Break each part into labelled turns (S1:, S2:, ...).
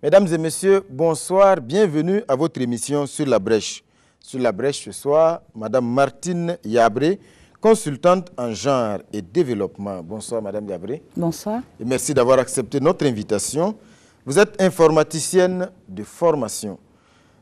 S1: Mesdames et messieurs, bonsoir, bienvenue à votre émission Sur la Brèche. Sur la Brèche ce soir, Madame Martine Yabré, consultante en genre et développement. Bonsoir Madame Yabré.
S2: Bonsoir.
S1: Et merci d'avoir accepté notre invitation. Vous êtes informaticienne de formation,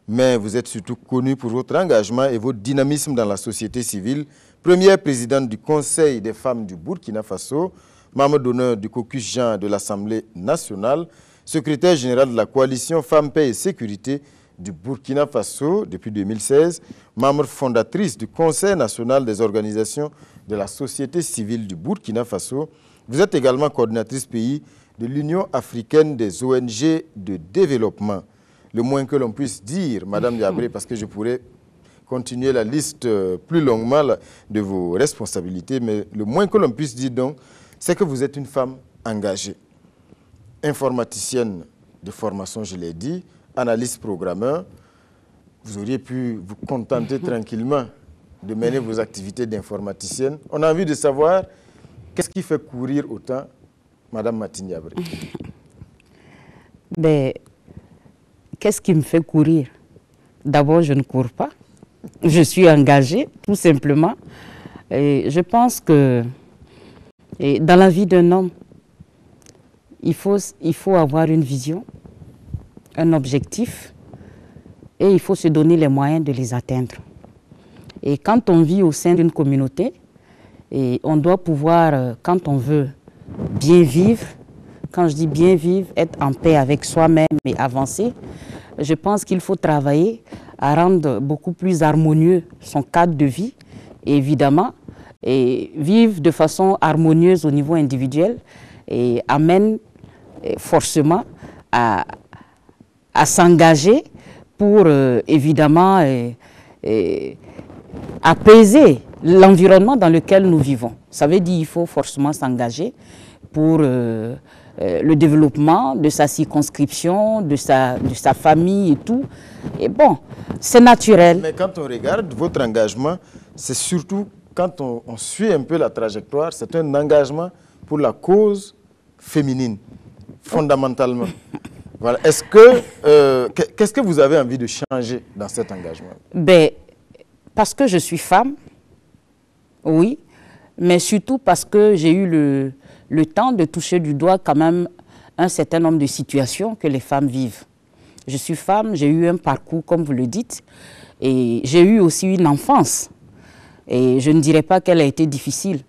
S1: mais vous êtes surtout connue pour votre engagement et votre dynamisme dans la société civile. Première présidente du Conseil des femmes du Burkina Faso, membre d'honneur du caucus genre de l'Assemblée nationale, secrétaire général de la coalition Femmes, Paix et Sécurité du Burkina Faso depuis 2016, membre fondatrice du Conseil national des organisations de la société civile du Burkina Faso. Vous êtes également coordinatrice pays de l'Union africaine des ONG de développement. Le moins que l'on puisse dire, Madame Yabré, parce que je pourrais continuer la liste plus longuement de vos responsabilités, mais le moins que l'on puisse dire donc, c'est que vous êtes une femme engagée. Informaticienne de formation, je l'ai dit, analyste programmeur, vous auriez pu vous contenter tranquillement de mener vos activités d'informaticienne. On a envie de savoir qu'est-ce qui fait courir autant Madame Martine Yabré.
S2: Ben, qu'est-ce qui me fait courir? D'abord, je ne cours pas. Je suis engagée, tout simplement. Et je pense que dans la vie d'un homme, il faut avoir une vision, un objectif, et il faut se donner les moyens de les atteindre. Et quand on vit au sein d'une communauté, et on doit pouvoir, quand on veut bien vivre, quand je dis bien vivre, être en paix avec soi-même et avancer, je pense qu'il faut travailler à rendre beaucoup plus harmonieux son cadre de vie, et évidemment, et vivre de façon harmonieuse au niveau individuel, et amène forcément à s'engager pour évidemment apaiser l'environnement dans lequel nous vivons. Ça veut dire qu'il faut forcément s'engager pour le développement de sa circonscription, de sa famille et tout. Et bon, c'est naturel.
S1: Mais quand on regarde votre engagement, c'est surtout quand on suit un peu la trajectoire, c'est un engagement pour la cause féminine, fondamentalement. Voilà. Est-ce que, qu'est-ce que vous avez envie de changer dans cet engagement?
S2: Ben, parce que je suis femme, oui, mais surtout parce que j'ai eu le temps de toucher du doigt quand même un certain nombre de situations que les femmes vivent. Je suis femme, j'ai eu un parcours, comme vous le dites, et j'ai eu aussi une enfance. Et je ne dirais pas qu'elle a été difficile,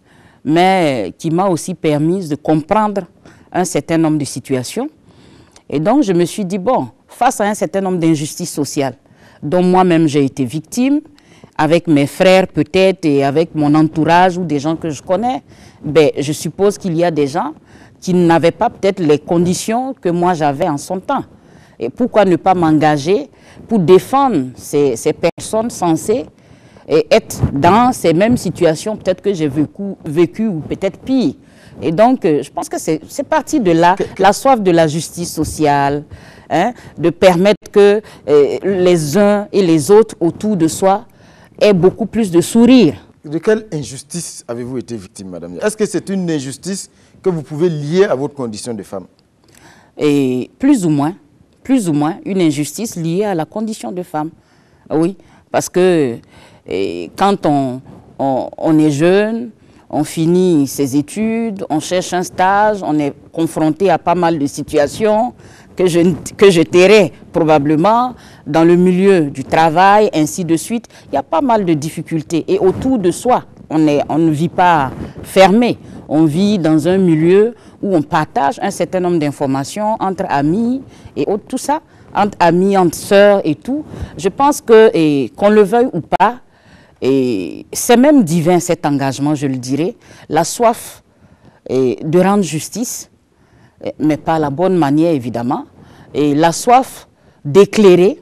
S2: mais qui m'a aussi permis de comprendre un certain nombre de situations. Et donc, je me suis dit, bon, face à un certain nombre d'injustices sociales, dont moi-même j'ai été victime, avec mes frères peut-être et avec mon entourage ou des gens que je connais, ben, je suppose qu'il y a des gens qui n'avaient pas peut-être les conditions que moi j'avais en son temps. Et pourquoi ne pas m'engager pour défendre ces personnes censées être dans ces mêmes situations peut-être que j'ai vécu ou peut-être pire. Et donc, je pense que c'est parti de là, la soif de la justice sociale, hein, de permettre que les uns et les autres autour de soi aient beaucoup plus de sourire.
S1: De quelle injustice avez-vous été victime, madame? Est-ce que c'est une injustice que vous pouvez lier à votre condition de femme?
S2: Et plus ou moins, une injustice liée à la condition de femme. Oui, parce que quand on est jeune, on finit ses études, on cherche un stage, on est confronté à pas mal de situations que je tairai probablement dans le milieu du travail, ainsi de suite. Il y a pas mal de difficultés. Et autour de soi, on ne vit pas fermé. On vit dans un milieu où on partage un certain nombre d'informations entre amis et autres, tout ça, entre amis, entre sœurs et tout. Je pense que, qu'on le veuille ou pas, et c'est même divin cet engagement, je le dirais, la soif de rendre justice, mais pas la bonne manière évidemment, et la soif d'éclairer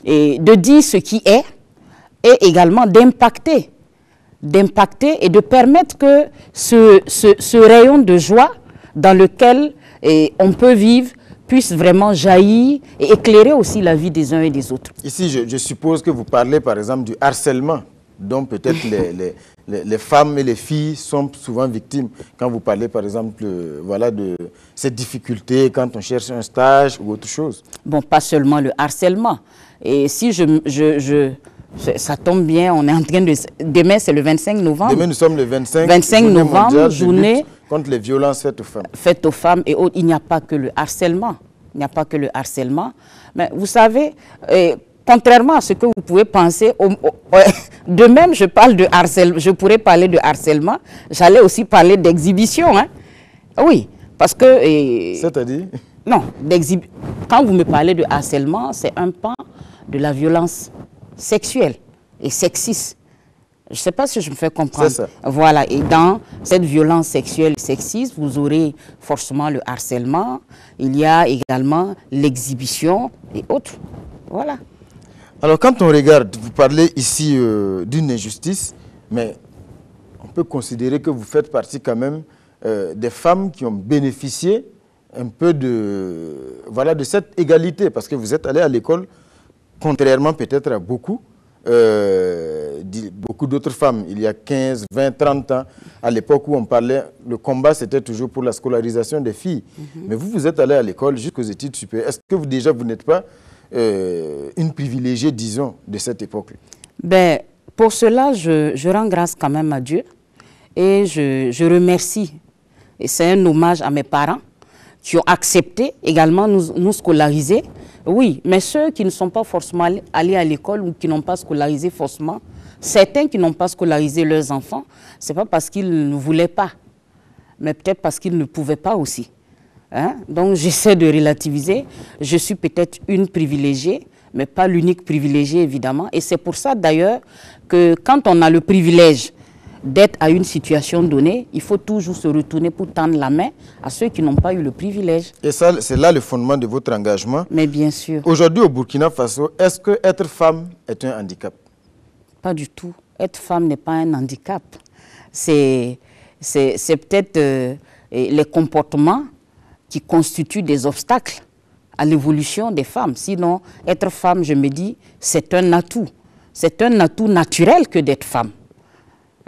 S2: et de dire ce qui est, et également d'impacter et de permettre que ce rayon de joie dans lequel on peut vivre puisse vraiment jaillir et éclairer aussi la vie des uns et des autres.
S1: Ici, je suppose que vous parlez par exemple du harcèlement dont peut-être les femmes et les filles sont souvent victimes. Quand vous parlez, par exemple, voilà, de cette difficulté quand on cherche un stage ou autre chose.
S2: Bon, pas seulement le harcèlement. Et si ça tombe bien, on est en train de... Demain, c'est le 25 novembre.
S1: Demain, nous sommes le 25
S2: novembre, journée
S1: contre les violences faites aux femmes.
S2: Faites aux femmes et autres. Il n'y a pas que le harcèlement. Il n'y a pas que le harcèlement. Mais vous savez, contrairement à ce que vous pouvez penser, de même, je parle de harcèlement. Je pourrais parler de harcèlement. J'allais aussi parler d'exhibition. Hein? Oui, parce que...
S1: C'est-à-dire?
S2: Non, quand vous me parlez de harcèlement, c'est un pan de la violence sexuelle et sexiste. Je ne sais pas si je me fais comprendre.
S1: C'est ça.
S2: Voilà, et dans cette violence sexuelle et sexiste, vous aurez forcément le harcèlement, il y a également l'exhibition et autres. Voilà.
S1: Alors quand on regarde, vous parlez ici d'une injustice, mais on peut considérer que vous faites partie quand même des femmes qui ont bénéficié un peu de, voilà, de cette égalité, parce que vous êtes allé à l'école, contrairement peut-être à beaucoup d'autres femmes, il y a 15, 20, 30 ans, à l'époque où on parlait, le combat c'était toujours pour la scolarisation des filles. Mais vous êtes allé à l'école jusqu'aux études supérieures. Est-ce que vous n'êtes pas une privilégiée, disons, de cette époque? Ben,
S2: pour cela, je rends grâce quand même à Dieu et je remercie. Et c'est un hommage à mes parents qui ont accepté également nous scolariser. Oui, mais ceux qui ne sont pas forcément allés à l'école ou qui n'ont pas scolarisé forcément, certains qui n'ont pas scolarisé leurs enfants, ce n'est pas parce qu'ils ne voulaient pas, mais peut-être parce qu'ils ne pouvaient pas aussi. Hein? Donc j'essaie de relativiser. Je suis peut-être une privilégiée, mais pas l'unique privilégiée évidemment. Et c'est pour ça d'ailleurs que quand on a le privilège d'être à une situation donnée, il faut toujours se retourner pour tendre la main à ceux qui n'ont pas eu le privilège.
S1: Et ça, c'est là le fondement de votre engagement.
S2: Mais bien sûr.
S1: Aujourd'hui au Burkina Faso, est-ce que être femme est un handicap?
S2: Pas du tout. Être femme n'est pas un handicap. C'est peut-être les comportements qui constituent des obstacles à l'évolution des femmes. Sinon, être femme, je me dis, c'est un atout. C'est un atout naturel que d'être femme.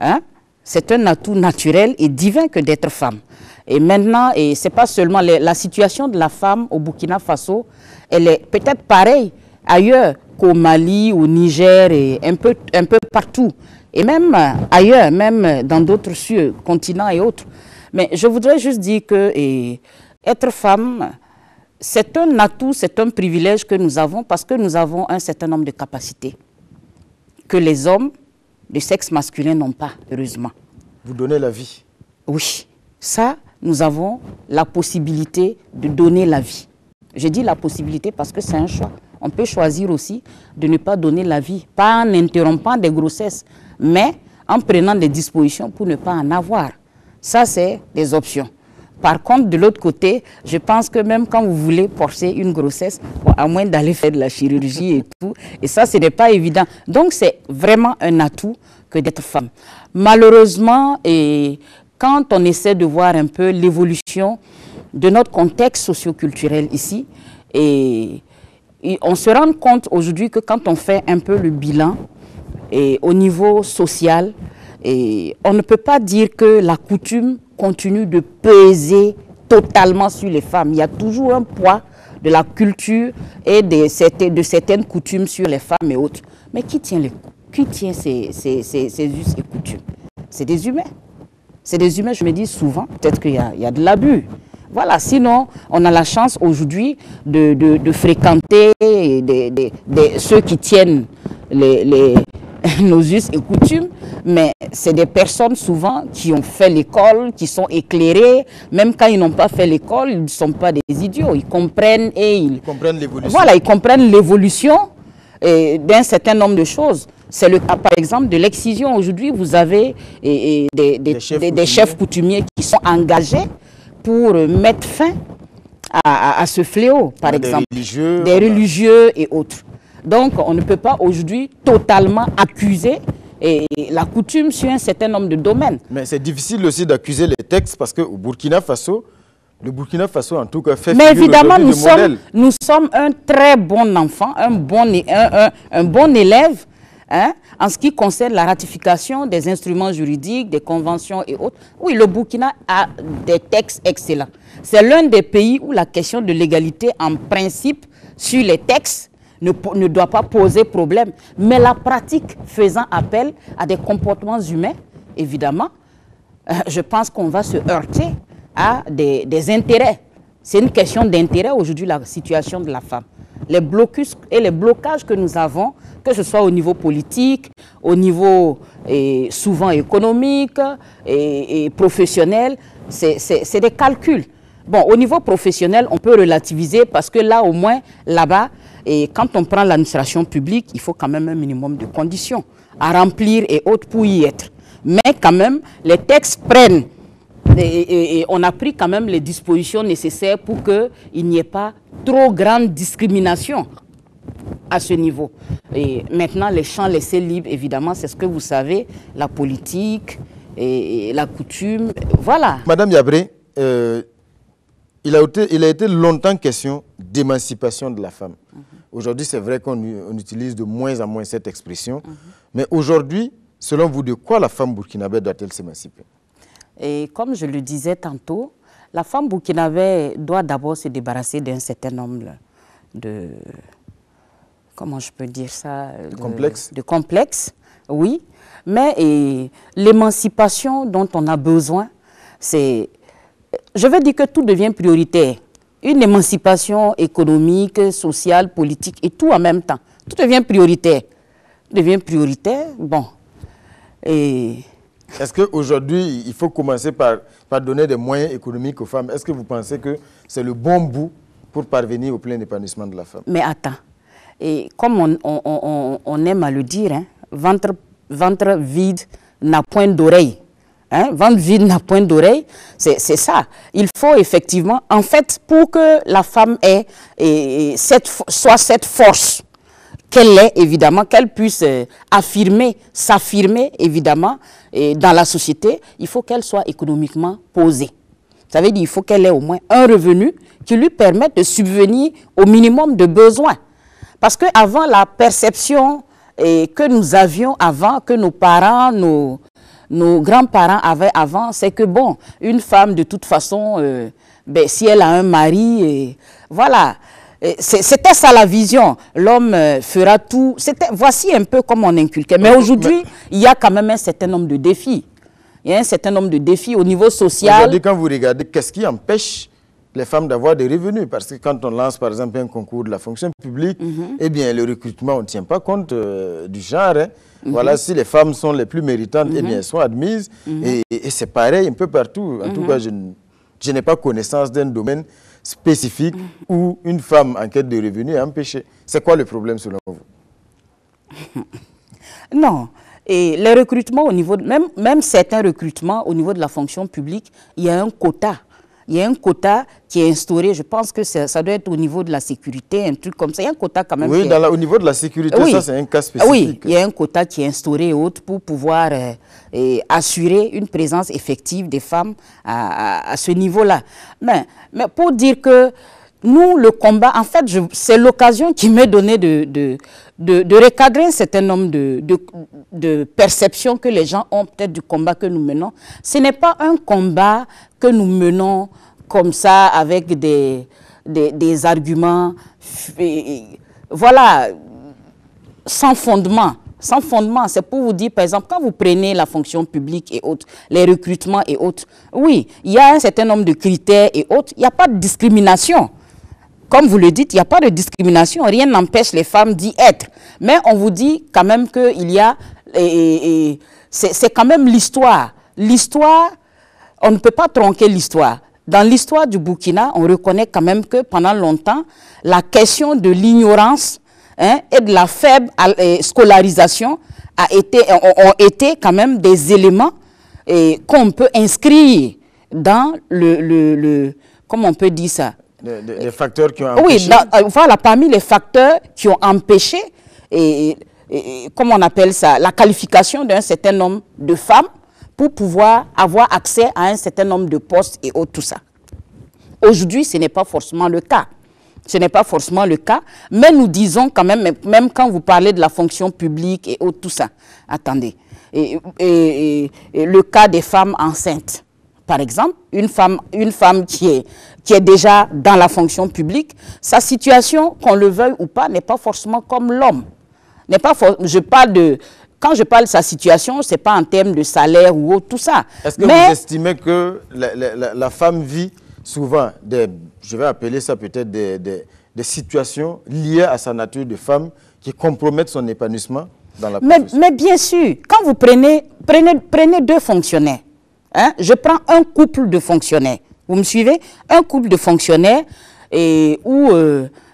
S2: Hein? C'est un atout naturel et divin que d'être femme. Et maintenant, ce n'est pas seulement la situation de la femme au Burkina Faso, elle est peut-être pareille ailleurs qu'au Mali, au Niger et un peu partout. Et même ailleurs, même dans d'autres continents et autres. Mais je voudrais juste dire que être femme, c'est un atout, c'est un privilège que nous avons parce que nous avons un certain nombre de capacités que les hommes de sexe masculin n'ont pas, heureusement.
S1: Vous donnez la vie?
S2: Oui. Ça, nous avons la possibilité de donner la vie. Je dis la possibilité parce que c'est un choix. On peut choisir aussi de ne pas donner la vie, pas en interrompant des grossesses, mais en prenant des dispositions pour ne pas en avoir. Ça, c'est des options. Par contre, de l'autre côté, je pense que même quand vous voulez forcer une grossesse, bon, à moins d'aller faire de la chirurgie et tout, et ça, ce n'est pas évident. Donc, c'est vraiment un atout que d'être femme. Malheureusement, quand on essaie de voir un peu l'évolution de notre contexte socio-culturel ici, et on se rend compte aujourd'hui que quand on fait un peu le bilan au niveau social, on ne peut pas dire que la coutume continue de peser totalement sur les femmes. Il y a toujours un poids de la culture et de certaines coutumes sur les femmes et autres. Mais qui tient ces us et coutumes? C'est des humains. C'est des humains, je me dis souvent, peut-être qu'il y a de l'abus. Voilà, sinon, on a la chance aujourd'hui de fréquenter ceux qui tiennent nos us et coutumes, mais c'est des personnes souvent qui ont fait l'école, qui sont éclairées. Même quand ils n'ont pas fait l'école, ils ne sont pas des idiots. Ils comprennent ils comprennent l'évolution. Voilà, ils comprennent l'évolution d'un certain nombre de choses. C'est le cas, par exemple, de l'excision. Aujourd'hui, vous avez des chefs coutumiers qui sont engagés pour mettre fin à ce fléau, par exemple. Des religieux et autres. Donc, on ne peut pas aujourd'hui totalement accuser la coutume sur un certain nombre de domaines. Mais c'est difficile aussi d'accuser les textes parce qu'au Burkina Faso, le Burkina Faso en tout cas fait figure aujourd'hui de modèle. Mais évidemment, nous sommes un très bon enfant, un bon élève hein, en ce qui concerne la ratification des instruments juridiques, des conventions et autres. Oui, le Burkina a des textes excellents. C'est l'un des pays où la question de l'égalité en principe sur les textes ne doit pas poser problème. Mais la pratique faisant appel à des comportements humains, évidemment, je pense qu'on va se heurter à des intérêts. C'est une question d'intérêt aujourd'hui, la situation de la femme. Les blocus et les blocages que nous avons, que ce soit au niveau politique, au niveau souvent économique et professionnel, c'est des calculs. Bon, au niveau professionnel, on peut relativiser parce que là, au moins, là-bas, quand on prend l'administration publique, il faut quand même un minimum de conditions à remplir et autres pour y être. Mais quand même, les textes prennent et on a pris quand même les dispositions nécessaires pour qu'il n'y ait pas trop grande discrimination à ce niveau. Et maintenant, les champs laissés libres, évidemment, c'est ce que vous savez, la politique et la coutume, voilà.
S1: Madame Yabré, il a été longtemps question d'émancipation de la femme. Aujourd'hui, c'est vrai qu'on utilise de moins en moins cette expression. Mais aujourd'hui, selon vous, de quoi la femme burkinabé doit-elle s'émanciper?
S2: Et comme je le disais tantôt, la femme burkinabé doit d'abord se débarrasser d'un certain nombre de... Comment je peux dire ça? De complexes, oui. Mais l'émancipation dont on a besoin, c'est... Je veux dire que tout devient prioritaire. Une émancipation économique, sociale, politique et tout en même temps. Tout devient prioritaire. Tout devient prioritaire, bon.
S1: Est-ce qu'aujourd'hui, il faut commencer par donner des moyens économiques aux femmes? Est-ce que vous pensez que c'est le bon bout pour parvenir au plein épanouissement de la femme?
S2: Mais attends, et comme on aime à le dire, hein, ventre vide n'a point d'oreille. Hein, ventre vide n'a point d'oreille, c'est ça. Il faut effectivement, en fait, pour que la femme ait soit cette force qu'elle est, évidemment, qu'elle puisse s'affirmer, évidemment, dans la société, il faut qu'elle soit économiquement posée. Ça veut dire qu'il faut qu'elle ait au moins un revenu qui lui permette de subvenir au minimum de besoins. Parce qu'avant, la perception que nous avions avant, que nos parents, nos grands-parents avaient avant, c'est que, bon, une femme, de toute façon, si elle a un mari, voilà, c'était ça la vision. L'homme fera tout. Voici un peu comme on inculquait. Mais aujourd'hui, il y a quand même un certain nombre de défis. Il y a un certain nombre de défis au niveau social.
S1: Aujourd'hui, quand vous regardez, qu'est-ce qui empêche les femmes d'avoir des revenus? Parce que quand on lance, par exemple, un concours de la fonction publique, eh bien, le recrutement, on ne tient pas compte du genre. Hein. Voilà, si les femmes sont les plus méritantes, eh bien, elles sont admises. Et c'est pareil un peu partout. En tout cas, je n'ai pas connaissance d'un domaine spécifique où une femme en quête de revenus est empêchée. C'est quoi le problème selon vous?
S2: Non. Et les recrutements au niveau, même certains recrutements au niveau de la fonction publique, il y a un quota. Il y a un quota qui est instauré, je pense que ça doit être au niveau de la sécurité, un truc comme ça. Il y a un quota quand même.
S1: Oui, au niveau de la sécurité, oui. Ça c'est un cas spécifique.
S2: Oui, il y a un quota qui est instauré et autres pour pouvoir assurer une présence effective des femmes à ce niveau-là. Mais pour dire que nous, le combat, en fait, c'est l'occasion qui m'est donnée de recadrer un certain nombre de perceptions que les gens ont peut-être du combat que nous menons. Ce n'est pas un combat que nous menons comme ça avec des arguments, voilà, sans fondement. Sans fondement, c'est pour vous dire, par exemple, quand vous prenez la fonction publique et autres, les recrutements et autres, oui, il y a un certain nombre de critères et autres, il n'y a pas de discrimination. Comme vous le dites, il n'y a pas de discrimination, rien n'empêche les femmes d'y être. Mais on vous dit quand même qu'il y a... c'est quand même l'histoire. L'histoire, on ne peut pas tronquer l'histoire. Dans l'histoire du Burkina, on reconnaît quand même que pendant longtemps, la question de l'ignorance et de la faible scolarisation ont été quand même des éléments qu'on peut inscrire dans comment on peut dire ça?
S1: Des facteurs qui ont empêché.
S2: Oui, voilà, parmi les facteurs qui ont empêché, comment on appelle ça, la qualification d'un certain nombre de femmes pour pouvoir avoir accès à un certain nombre de postes et autres, tout ça. Aujourd'hui, ce n'est pas forcément le cas. Ce n'est pas forcément le cas, mais nous disons quand même, même quand vous parlez de la fonction publique et tout ça, attendez, et le cas des femmes enceintes, par exemple, une femme qui est déjà dans la fonction publique, sa situation, qu'on le veuille ou pas, n'est pas forcément comme l'homme. Quand je parle de sa situation, ce n'est pas en termes de salaire ou autre, tout ça.
S1: Est-ce que vous estimez que la femme vit souvent je vais appeler ça peut-être des situations liées à sa nature de femme qui compromettent son épanouissement dans la profession?
S2: Mais bien sûr, quand vous prenez deux fonctionnaires, hein, je prends un couple de fonctionnaires, vous me suivez? Un couple de fonctionnaires où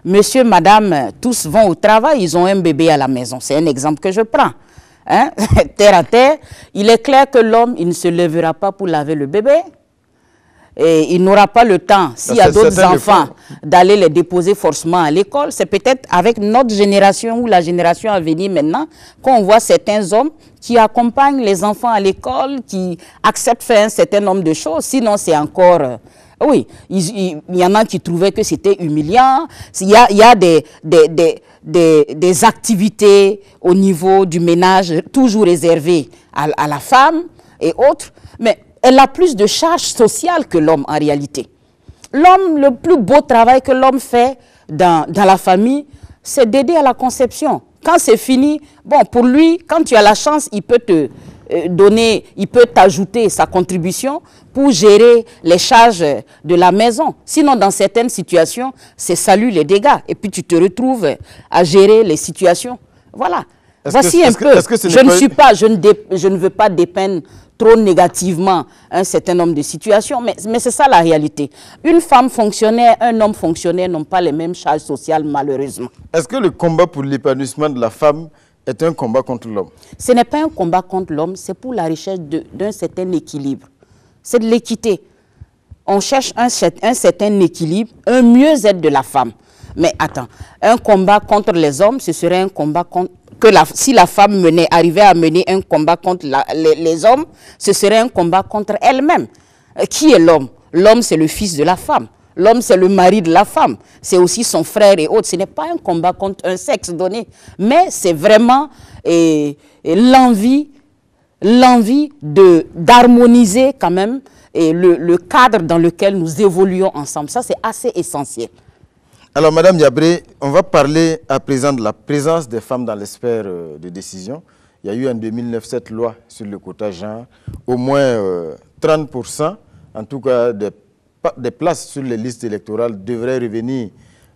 S2: monsieur, madame, tous vont au travail, ils ont un bébé à la maison. C'est un exemple que je prends. Hein? Terre à terre, il est clair que l'homme, il ne se lèvera pas pour laver le bébé. Et il n'aura pas le temps, s'il y a d'autres enfants, d'aller les déposer forcément à l'école. C'est peut-être avec notre génération ou la génération à venir maintenant qu'on voit certains hommes qui accompagnent les enfants à l'école, qui acceptent de faire un certain nombre de choses. Sinon, c'est encore... oui, il y en a qui trouvaient que c'était humiliant. Il y a des activités au niveau du ménage toujours réservées à la femme et autres. Mais elle a plus de charges sociales que l'homme en réalité. L'homme, le plus beau travail que l'homme fait dans la famille, c'est d'aider à la conception. Quand c'est fini, bon, pour lui, quand tu as la chance, il peut te donner, il peut t'ajouter sa contribution pour gérer les charges de la maison. Sinon, dans certaines situations, c'est salut les dégâts. Et puis, tu te retrouves à gérer les situations. Voilà. Voici un peu. Je ne veux pas dépeindre trop négativement un certain nombre de situations, mais c'est ça la réalité. Une femme fonctionnaire, un homme fonctionnaire n'ont pas les mêmes charges sociales, malheureusement.
S1: Est-ce que le combat pour l'épanouissement de la femme est un combat contre l'homme?
S2: Ce n'est pas un combat contre l'homme, c'est pour la recherche d'un certain équilibre. C'est de l'équité. On cherche un certain équilibre, un mieux-être de la femme. Mais attends, un combat contre les hommes, ce serait un combat contre... si la femme arrivait à mener un combat contre les hommes, ce serait un combat contre elle-même. Qui est l'homme? L'homme, c'est le fils de la femme. L'homme, c'est le mari de la femme. C'est aussi son frère et autres. Ce n'est pas un combat contre un sexe donné, mais c'est vraiment l'envie d'harmoniser quand même le cadre dans lequel nous évoluons ensemble. Ça, c'est assez essentiel.
S1: Alors, Madame Yabré, on va parler à présent de la présence des femmes dans les sphères de décision. Il y a eu en 2009 cette loi sur le quota genre. Au moins 30%, en tout cas, des places sur les listes électorales devraient revenir,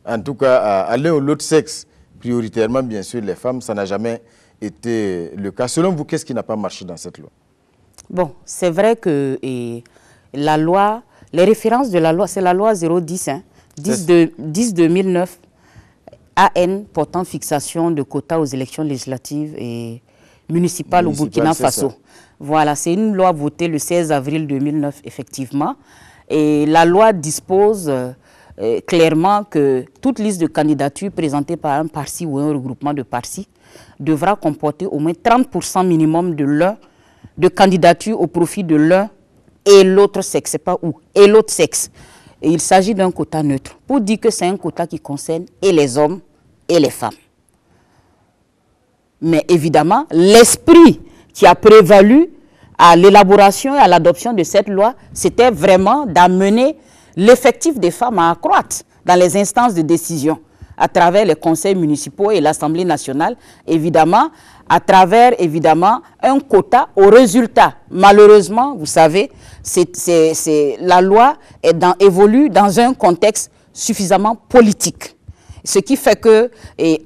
S1: en tout cas, à l'un ou l'autre sexe, prioritairement, bien sûr, les femmes. Ça n'a jamais été le cas. Selon vous, qu'est-ce qui n'a pas marché dans cette loi?
S2: Bon, c'est vrai que la loi, les références de la loi, c'est la loi 010, hein. 10-2009 AN portant fixation de quotas aux élections législatives et municipales au Burkina Faso. Voilà, c'est une loi votée le 16 avril 2009, effectivement. Et la loi dispose clairement que toute liste de candidatures présentée par un parti ou un regroupement de partis devra comporter au moins 30% minimum de candidatures au profit de l'un et l'autre sexe. C'est pas où, et l'autre sexe. Et il s'agit d'un quota neutre, pour dire que c'est un quota qui concerne et les hommes et les femmes. Mais évidemment, l'esprit qui a prévalu à l'élaboration et à l'adoption de cette loi, c'était vraiment d'amener l'effectif des femmes à accroître dans les instances de décision, à travers les conseils municipaux et l'Assemblée nationale, évidemment, à travers, évidemment, un quota au résultat. Malheureusement, vous savez, la loi évolue dans un contexte suffisamment politique. Ce qui fait que,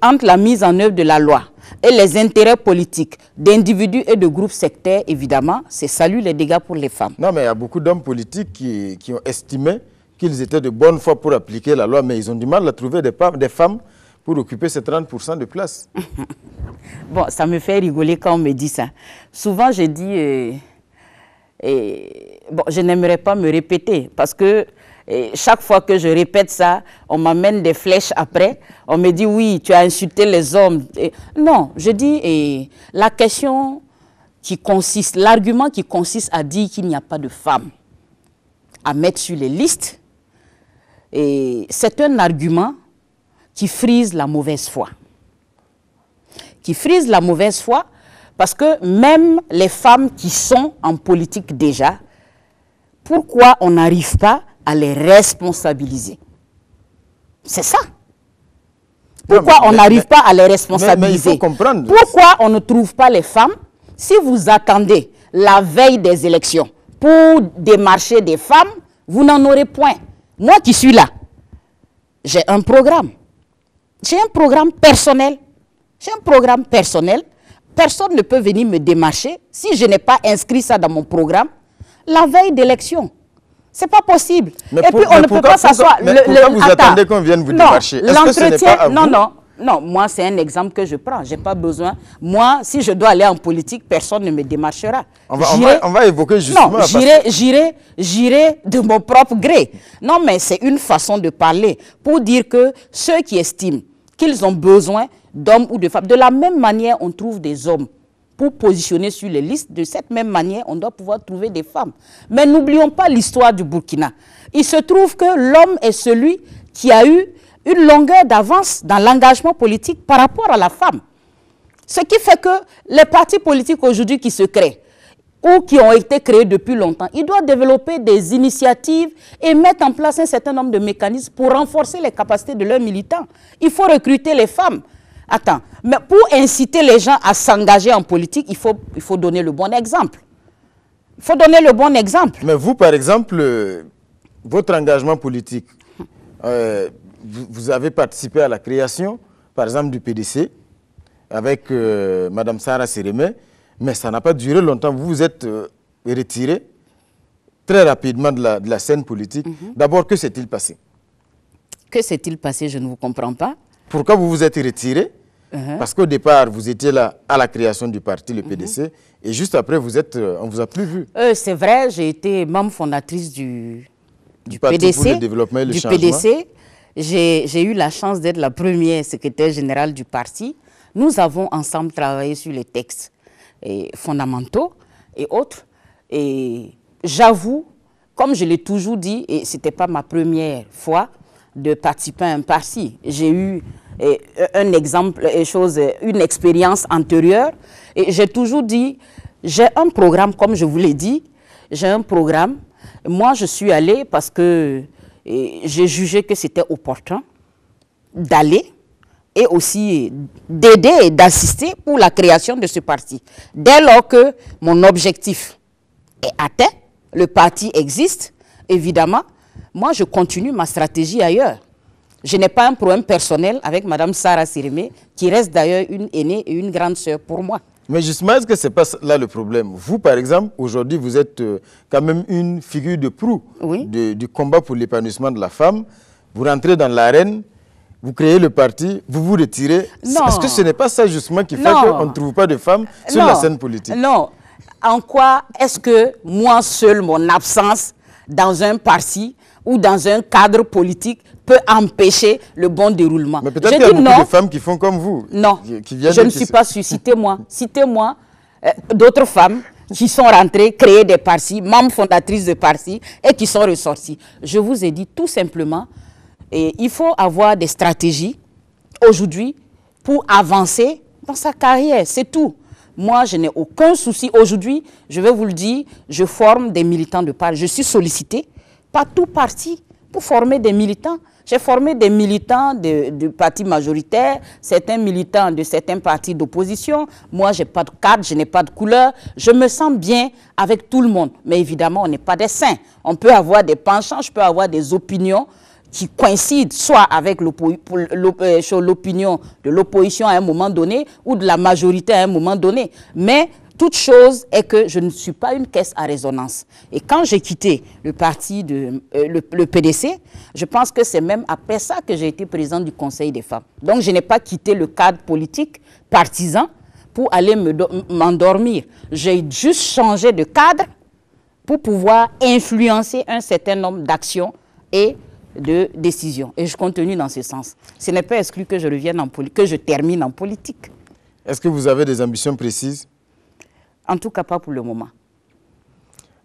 S2: entre la mise en œuvre de la loi et les intérêts politiques d'individus et de groupes sectaires, évidemment, c'est salut les dégâts pour les femmes.
S1: Non, mais il y a beaucoup d'hommes politiques qui ont estimé qu'ils étaient de bonne foi pour appliquer la loi, mais ils ont du mal à trouver des femmes pour occuper ces 30% de place.
S2: Bon, ça me fait rigoler quand on me dit ça. Souvent, je dis... bon, je n'aimerais pas me répéter parce que chaque fois que je répète ça, on m'amène des flèches après. On me dit, oui, tu as insulté les hommes. Non, je dis, la question qui consiste, l'argument qui consiste à dire qu'il n'y a pas de femmes à mettre sur les listes, c'est un argument qui frise la mauvaise foi. Qui frise la mauvaise foi parce que même les femmes qui sont en politique déjà, pourquoi on n'arrive pas à les responsabiliser? C'est ça. Pourquoi on n'arrive pas à les responsabiliser?
S1: Mais il faut comprendre.
S2: Pourquoi on ne trouve pas les femmes? Si vous attendez la veille des élections pour démarcher des femmes, vous n'en aurez point. Moi qui suis là, j'ai un programme. J'ai un programme personnel. J'ai un programme personnel. Personne ne peut venir me démarcher si je n'ai pas inscrit ça dans mon programme la veille d'élection. Ce n'est pas possible. Et puis on ne peut pas s'asseoir.
S1: Pourquoi vous attendez qu'on vienne vous démarcher? Est-ce que ce n'est pas à vous?
S2: Non, moi c'est un exemple que je prends. Je n'ai pas besoin. Moi, si je dois aller en politique, personne ne me démarchera.
S1: On va évoquer justement...
S2: Non, j'irai de mon propre gré. Non, mais c'est une façon de parler pour dire que ceux qui estiment qu'ils ont besoin d'hommes ou de femmes, de la même manière, on trouve des hommes pour positionner sur les listes. De cette même manière, on doit pouvoir trouver des femmes. Mais n'oublions pas l'histoire du Burkina. Il se trouve que l'homme est celui qui a eu une longueur d'avance dans l'engagement politique par rapport à la femme. Ce qui fait que les partis politiques aujourd'hui qui se créent ou qui ont été créés depuis longtemps, ils doivent développer des initiatives et mettre en place un certain nombre de mécanismes pour renforcer les capacités de leurs militants. Il faut recruter les femmes. Attends, mais pour inciter les gens à s'engager en politique, il faut donner le bon exemple. Il faut donner le bon exemple.
S1: Mais vous, par exemple, votre engagement politique, vous avez participé à la création, par exemple, du PDC, avec Mme Sarah Sérémé, mais ça n'a pas duré longtemps. Vous vous êtes retiré très rapidement de la scène politique. D'abord, que s'est-il passé?
S2: Que s'est-il passé? Je ne vous comprends pas.
S1: Pourquoi vous vous êtes retiré? Parce qu'au départ, vous étiez là à la création du parti, le PDC, et juste après, on ne vous a plus vu.
S2: C'est vrai, j'ai été membre fondatrice du
S1: Parti
S2: PDC.
S1: Pour le développement et le changement.
S2: PDC. J'ai eu la chance d'être la première secrétaire générale du parti. Nous avons ensemble travaillé sur les textes fondamentaux et autres. Et j'avoue, comme je l'ai toujours dit, et ce n'était pas ma première fois de participer à un parti. J'ai eu un exemple, une expérience antérieure. Et j'ai toujours dit, j'ai un programme, comme je vous l'ai dit, j'ai un programme. Moi, je suis allée parce que j'ai jugé que c'était opportun d'aller et aussi d'aider et d'assister pour la création de ce parti. Dès lors que mon objectif est atteint, le parti existe, évidemment, moi je continue ma stratégie ailleurs. Je n'ai pas un problème personnel avec Mme Sarah Sérémé, qui reste d'ailleurs une aînée et une grande sœur pour moi.
S1: Mais justement, est-ce que ce n'est pas là le problème? Vous, par exemple, aujourd'hui, vous êtes quand même une figure de proue du combat pour l'épanouissement de la femme. Vous rentrez dans l'arène, vous créez le parti, vous vous retirez. Est-ce que ce n'est pas ça justement qui fait qu'on ne trouve pas de femmes sur la scène politique?
S2: Non. En quoi est-ce que moi seul, mon absence dans un parti ou dans un cadre politique peut empêcher le bon déroulement?
S1: Mais peut-être qu'il y a beaucoup de femmes qui font comme vous.
S2: Non, je ne suis pas sûre. Citez-moi d'autres femmes qui sont rentrées, créées des partis, membres fondatrices de partis et qui sont ressorties. Je vous ai dit tout simplement, il faut avoir des stratégies aujourd'hui pour avancer dans sa carrière, c'est tout. Moi, je n'ai aucun souci. Aujourd'hui, je vais vous le dire, je forme des militants de parti. Je suis sollicitée par tout parti pour former des militants. J'ai formé des militants du parti majoritaire, certains militants de certains partis d'opposition. Moi, je n'ai pas de cadre, je n'ai pas de couleur. Je me sens bien avec tout le monde. Mais évidemment, on n'est pas des saints. On peut avoir des penchants, je peux avoir des opinions qui coïncident soit avec l'opinion de l'opposition à un moment donné ou de la majorité à un moment donné. Mais toute chose est que je ne suis pas une caisse à résonance. Et quand j'ai quitté le parti, le PDC, je pense que c'est même après ça que j'ai été présidente du Conseil des femmes. Donc je n'ai pas quitté le cadre politique partisan pour aller m'endormir. J'ai juste changé de cadre pour pouvoir influencer un certain nombre d'actions et de décisions. Et je continue dans ce sens. Ce n'est pas exclu que je revienne que je termine en politique.
S1: Est-ce que vous avez des ambitions précises?
S2: En tout cas, pas pour le moment.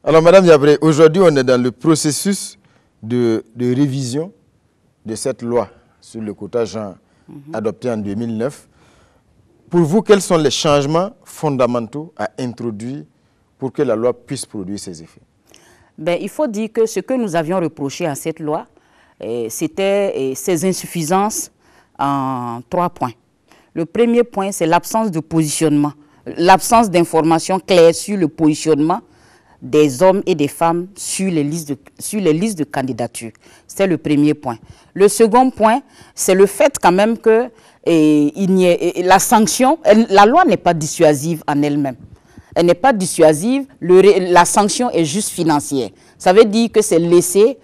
S1: Alors, Madame Yabré, aujourd'hui, on est dans le processus de révision de cette loi sur le quota genre adopté en 2009. Pour vous, quels sont les changements fondamentaux à introduire pour que la loi puisse produire ses effets?
S2: Ben, il faut dire que ce que nous avions reproché à cette loi, c'était ses insuffisances en 3 points. Le premier point, c'est l'absence de positionnement, l'absence d'informations claires sur le positionnement des hommes et des femmes sur les listes de candidature. C'est le premier point. Le second point, c'est le fait quand même que la sanction, la loi n'est pas dissuasive en elle-même. Elle n'est pas dissuasive, la sanction est juste financière. Ça veut dire que c'est laissé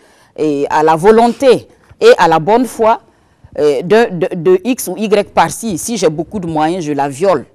S2: à la volonté et à la bonne foi de X ou Y par-ci. Si j'ai beaucoup de moyens, je la viole.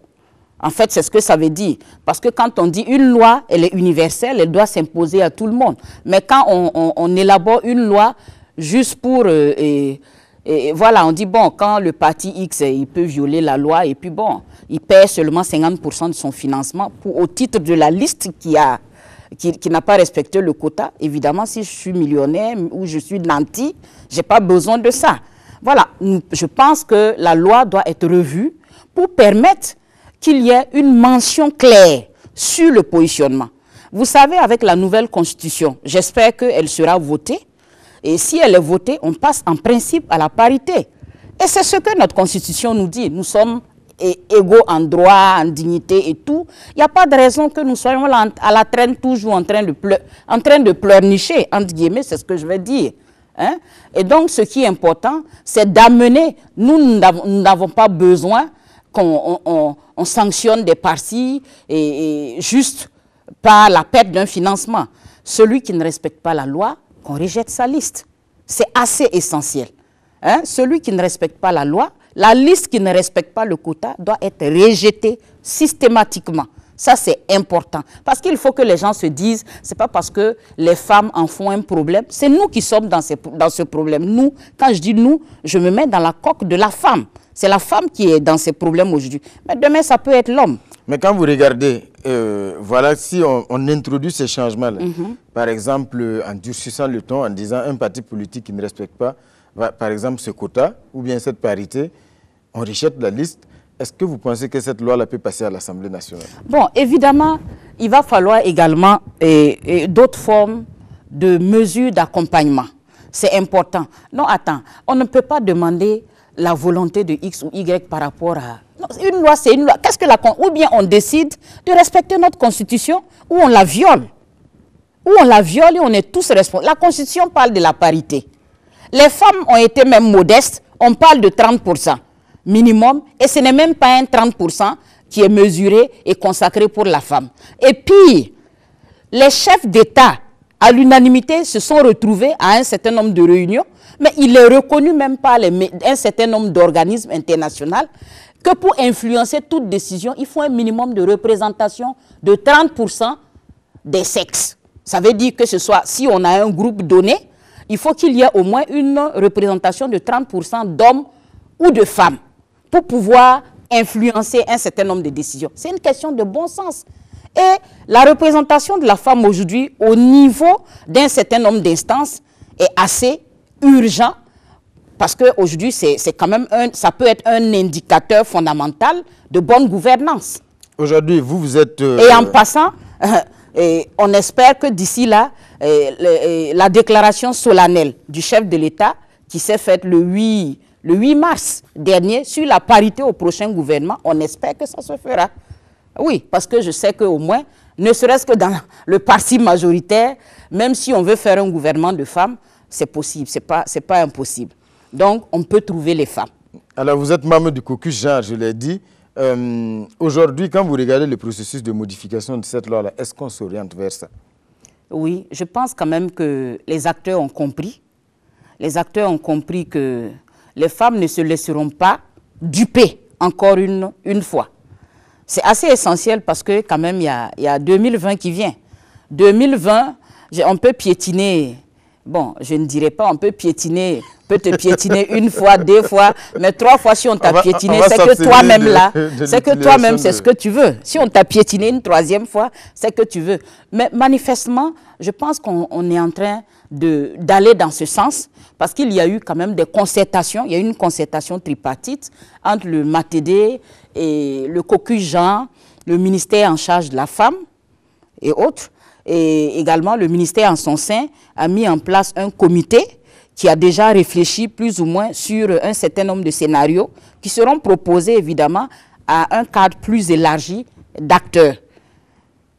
S2: En fait, c'est ce que ça veut dire. Parce que quand on dit une loi, elle est universelle, elle doit s'imposer à tout le monde. Mais quand on élabore une loi juste pour... voilà, on dit, bon, quand le parti X, il peut violer la loi, et puis bon, il paie seulement 50% de son financement au titre de la liste qui n'a pas respecté le quota. Évidemment, si je suis millionnaire ou je suis nanti, je n'ai pas besoin de ça. Voilà, je pense que la loi doit être revue pour permettre qu'il y ait une mention claire sur le positionnement. Vous savez, avec la nouvelle constitution, j'espère qu'elle sera votée. Et si elle est votée, on passe en principe à la parité. Et c'est ce que notre constitution nous dit. Nous sommes égaux en droit, en dignité et tout. Il n'y a pas de raison que nous soyons là à la traîne, toujours en train de pleurnicher, entre guillemets, c'est ce que je vais dire. Hein? Et donc, ce qui est important, c'est d'amener, nous n'avons pas besoin qu'on sanctionne des partis et juste par la perte d'un financement. Celui qui ne respecte pas la loi, qu'on rejette sa liste. C'est assez essentiel. Hein? Celui qui ne respecte pas la loi, la liste qui ne respecte pas le quota doit être rejetée systématiquement. Ça, c'est important. Parce qu'il faut que les gens se disent, ce n'est pas parce que les femmes en font un problème, c'est nous qui sommes dans ce problème. Nous, quand je dis nous, je me mets dans la coque de la femme. C'est la femme qui est dans ces problèmes aujourd'hui. Mais demain, ça peut être l'homme.
S1: Mais quand vous regardez, voilà, si on introduit ces changements-là, par exemple, en durcissant le ton, en disant un parti politique qui ne respecte pas, par exemple, ce quota ou bien cette parité, on rejette la liste. Est-ce que vous pensez que cette loi-là peut passer à l'Assemblée nationale?
S2: Bon, évidemment, il va falloir également d'autres formes de mesures d'accompagnement. C'est important. Non, attends, on ne peut pas demander la volonté de X ou Y par rapport à... Non, une loi, c'est une loi. Qu'est-ce que ou bien on décide de respecter notre Constitution ou on la viole. Ou on la viole et on est tous responsables. La Constitution parle de la parité. Les femmes ont été même modestes. On parle de 30% minimum. Et ce n'est même pas un 30% qui est mesuré et consacré pour la femme. Et puis, les chefs d'État, à l'unanimité, se sont retrouvés à un certain nombre de réunions. Mais il est reconnu même par un certain nombre d'organismes internationaux que pour influencer toute décision, il faut un minimum de représentation de 30% des sexes. Ça veut dire que ce soit, si on a un groupe donné, il faut qu'il y ait au moins une représentation de 30% d'hommes ou de femmes pour pouvoir influencer un certain nombre de décisions. C'est une question de bon sens. Et la représentation de la femme aujourd'hui au niveau d'un certain nombre d'instances est assez urgent parce qu'aujourd'hui, c'est quand même ça peut être un indicateur fondamental de bonne gouvernance.
S1: Aujourd'hui, vous êtes...
S2: Et en passant, on espère que d'ici là, la déclaration solennelle du chef de l'État qui s'est faite le 8 mars dernier sur la parité au prochain gouvernement, on espère que ça se fera. Oui, parce que je sais qu'au moins, ne serait-ce que dans le parti majoritaire, même si on veut faire un gouvernement de femmes, c'est possible, c'est pas impossible. Donc, on peut trouver les femmes.
S1: Alors, vous êtes membre du caucus genre, je l'ai dit. Aujourd'hui, quand vous regardez le processus de modification de cette loi-là, est-ce qu'on s'oriente vers ça?
S2: Oui, je pense quand même que les acteurs ont compris. Les acteurs ont compris que les femmes ne se laisseront pas duper encore une fois. C'est assez essentiel parce que quand même, il y a 2020 qui vient. 2020, on peut piétiner bon, je ne dirais pas, on peut te piétiner une fois, 2 fois, mais 3 fois si on t'a piétiné, c'est que toi-même là, c'est que toi-même c'est ce que tu veux. Si on t'a piétiné une 3e fois, c'est que tu veux. Mais manifestement, je pense qu'on est en train d'aller dans ce sens, parce qu'il y a eu quand même des concertations, il y a eu une concertation tripartite entre le MATD et le COCUS-Jean, le ministère en charge de la femme et autres, et également le ministère en son sein a mis en place un comité qui a déjà réfléchi plus ou moins sur un certain nombre de scénarios qui seront proposés évidemment à un cadre plus élargi d'acteurs.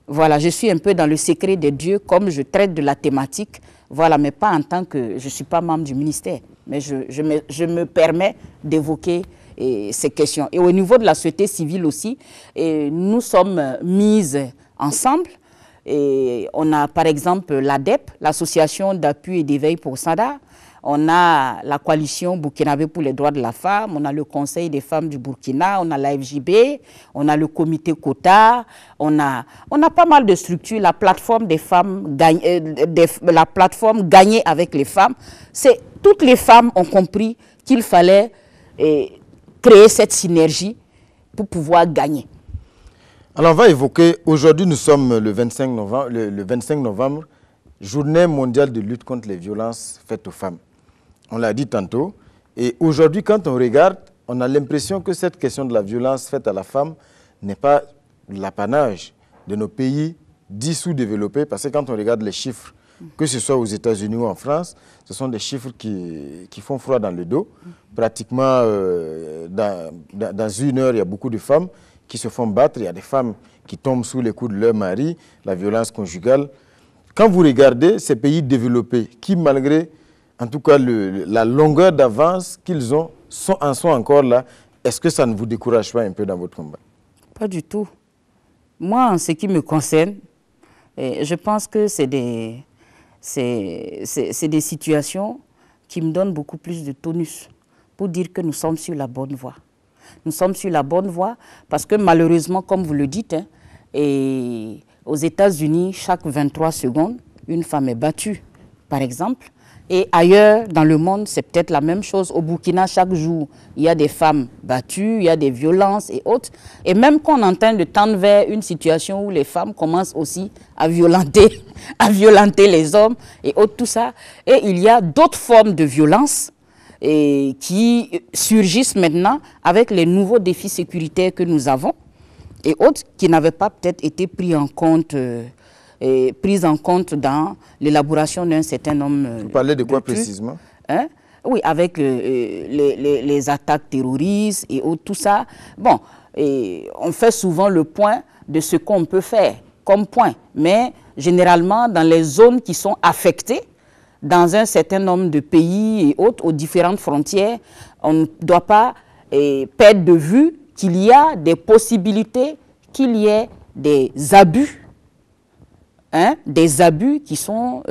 S2: Voilà, je suis un peu dans le secret des dieux comme je traite de la thématique, voilà, mais pas en tant que, je ne suis pas membre du ministère, mais je me permets d'évoquer ces questions. Et au niveau de la société civile aussi, nous sommes mises ensemble. Et on a par exemple l'ADEP, l'Association d'appui et d'éveil pour Sada, on a la coalition burkinabé pour les droits de la femme, on a le Conseil des femmes du Burkina, on a la FJB, on a le comité Kota, on a pas mal de structures, la plateforme des femmes, la plateforme Gagner avec les femmes. Toutes les femmes ont compris qu'il fallait créer cette synergie pour pouvoir gagner.
S1: Alors on va évoquer, aujourd'hui nous sommes le 25 novembre, journée mondiale de lutte contre les violences faites aux femmes. On l'a dit tantôt, et aujourd'hui quand on regarde, on a l'impression que cette question de la violence faite à la femme n'est pas l'apanage de nos pays dits sous-développés, parce que quand on regarde les chiffres, que ce soit aux États-Unis ou en France, ce sont des chiffres qui font froid dans le dos. Pratiquement dans une heure, il y a beaucoup de femmes qui se font battre, il y a des femmes qui tombent sous les coups de leur mari, la violence conjugale. Quand vous regardez ces pays développés, qui malgré, en tout cas, la longueur d'avance qu'ils ont, en sont encore là, est-ce que ça ne vous décourage pas un peu dans votre combat?
S2: Pas du tout. Moi, en ce qui me concerne, je pense que c'est des situations qui me donnent beaucoup plus de tonus pour dire que nous sommes sur la bonne voie. Nous sommes sur la bonne voie parce que malheureusement, comme vous le dites, et aux États-Unis, chaque 23 secondes, une femme est battue, par exemple. Et ailleurs dans le monde, c'est peut-être la même chose. Au Burkina, chaque jour, il y a des femmes battues, il y a des violences et autres. Et même qu'on est en train de tendre vers une situation où les femmes commencent aussi à violenter les hommes et autres, tout ça. Et il y a d'autres formes de violence qui surgissent maintenant avec les nouveaux défis sécuritaires que nous avons et autres qui n'avaient pas peut-être été pris en compte dans l'élaboration d'un certain nombre.
S1: Vous parlez de quoi précisément?
S2: Oui, avec les attaques terroristes et autres, tout ça. Bon, on fait souvent le point de ce qu'on peut faire comme point, mais généralement dans les zones qui sont affectées, dans un certain nombre de pays et autres, aux différentes frontières, on ne doit pas perdre de vue qu'il y a des possibilités, qu'il y ait des abus, qui sont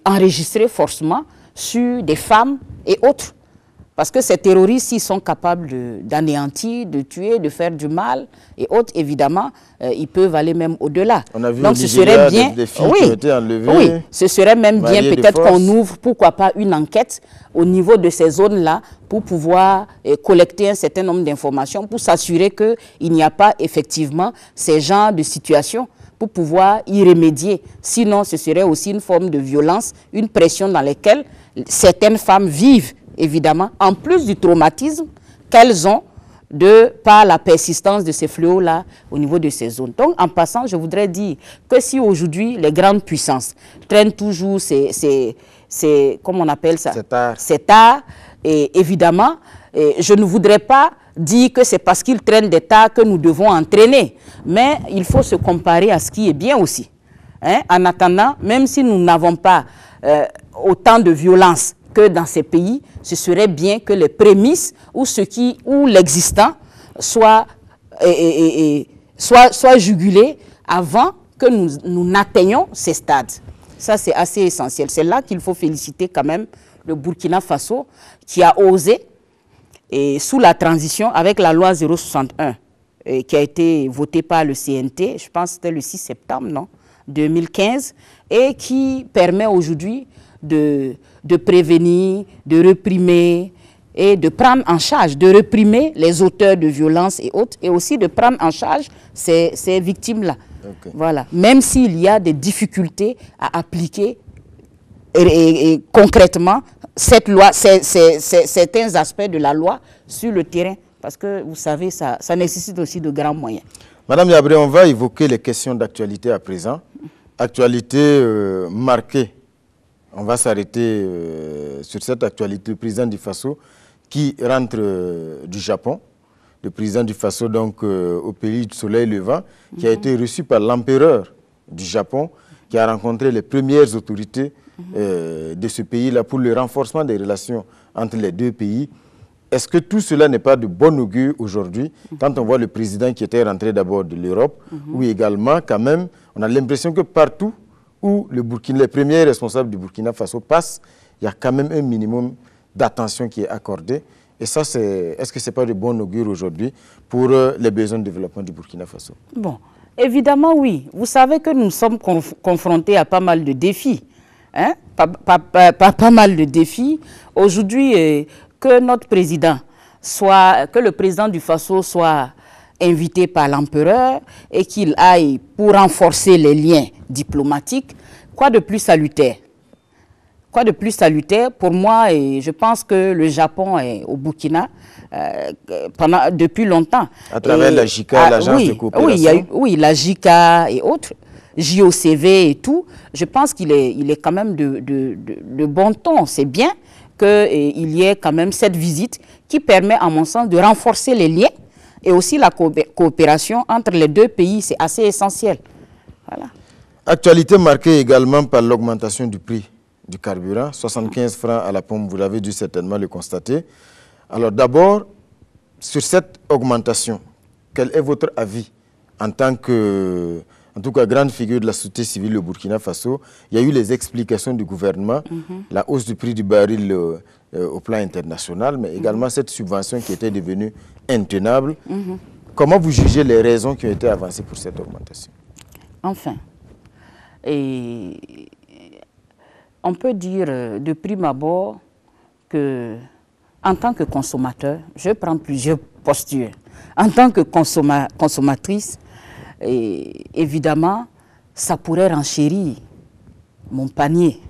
S2: enregistrés forcément sur des femmes et autres. Parce que ces terroristes, s'ils sont capables d'anéantir, de tuer, de faire du mal et autres, évidemment, ils peuvent aller même au-delà.
S1: On a vu
S2: donc ce serait bien,
S1: des filles qui ont été enlevées.
S2: Oui, ce serait même bien peut-être qu'on ouvre, pourquoi pas, une enquête au niveau de ces zones-là pour pouvoir collecter un certain nombre d'informations, pour s'assurer qu'il n'y a pas effectivement ces genres de situations, pour pouvoir y remédier. Sinon, ce serait aussi une forme de violence, une pression dans laquelle certaines femmes vivent, évidemment, en plus du traumatisme qu'elles ont par la persistance de ces fléaux-là au niveau de ces zones. Donc, en passant, je voudrais dire que si aujourd'hui, les grandes puissances traînent toujours comment on appelle ça? Cet art. Et évidemment, je ne voudrais pas dire que c'est parce qu'ils traînent des tas que nous devons entraîner. Mais il faut se comparer à ce qui est bien aussi. En attendant, même si nous n'avons pas autant de violence que dans ces pays, ce serait bien que les prémices ou l'existant soit jugulé avant que nous n'atteignions ces stades. Ça, c'est assez essentiel. C'est là qu'il faut féliciter quand même le Burkina Faso qui a osé, et sous la transition avec la loi 061, qui a été votée par le CNT, je pense que c'était le 6 septembre, non, 2015 et qui permet aujourd'hui de prévenir, de réprimer et de prendre en charge, de réprimer les auteurs de violences et autres, et aussi de prendre en charge ces victimes-là. Okay. Voilà. Même s'il y a des difficultés à appliquer et concrètement cette loi, certains aspects de la loi sur le terrain, parce que vous savez, ça nécessite aussi de grands moyens. Madame
S1: Yabré, on va évoquer les questions d'actualité à présent. Actualité marquée. On va s'arrêter sur cette actualité. Le président du Faso qui rentre du Japon, le président du Faso donc au pays du soleil levant, qui a été reçu par l'empereur du Japon, qui a rencontré les premières autorités de ce pays-là pour le renforcement des relations entre les deux pays. Est-ce que tout cela n'est pas de bon augure aujourd'hui, quand on voit le président qui était rentré d'abord de l'Europe, où également, quand même, on a l'impression que partout où les premiers responsables du Burkina Faso passent, il y a quand même un minimum d'attention qui est accordée. Et ça, est-ce que ce n'est pas de bon augure aujourd'hui pour les besoins de développement du Burkina Faso?
S2: Bon, évidemment, oui. Vous savez que nous sommes confrontés à pas mal de défis. Hein? Pas mal de défis. Aujourd'hui, que notre président que le président du Faso soit invité par l'empereur et qu'il aille pour renforcer les liens diplomatiques, quoi de plus salutaire? Quoi de plus salutaire pour moi, et je pense que le Japon est au Burkina depuis longtemps.
S1: À travers la JICA, l'agence de coopération.
S2: Oui, la JICA et autres, JOCV et tout, je pense qu'il est quand même de bon ton. C'est bien qu'il y ait quand même cette visite qui permet, à mon sens, de renforcer les liens et aussi la coopération entre les deux pays. C'est assez essentiel. Voilà.
S1: Actualité marquée également par l'augmentation du prix du carburant, 75 francs à la pompe, vous l'avez dû certainement le constater. Alors d'abord, sur cette augmentation, quel est votre avis en tant que, en tout cas, grande figure de la société civile au Burkina Faso? Il y a eu les explications du gouvernement, la hausse du prix du baril au plan international, mais également cette subvention qui était devenue intenable. Comment vous jugez les raisons qui ont été avancées pour cette augmentation?
S2: Enfin, on peut dire de prime abord que, en tant que consommateur, je prends plusieurs postures. En tant que consommatrice, évidemment, ça pourrait renchérir mon panier.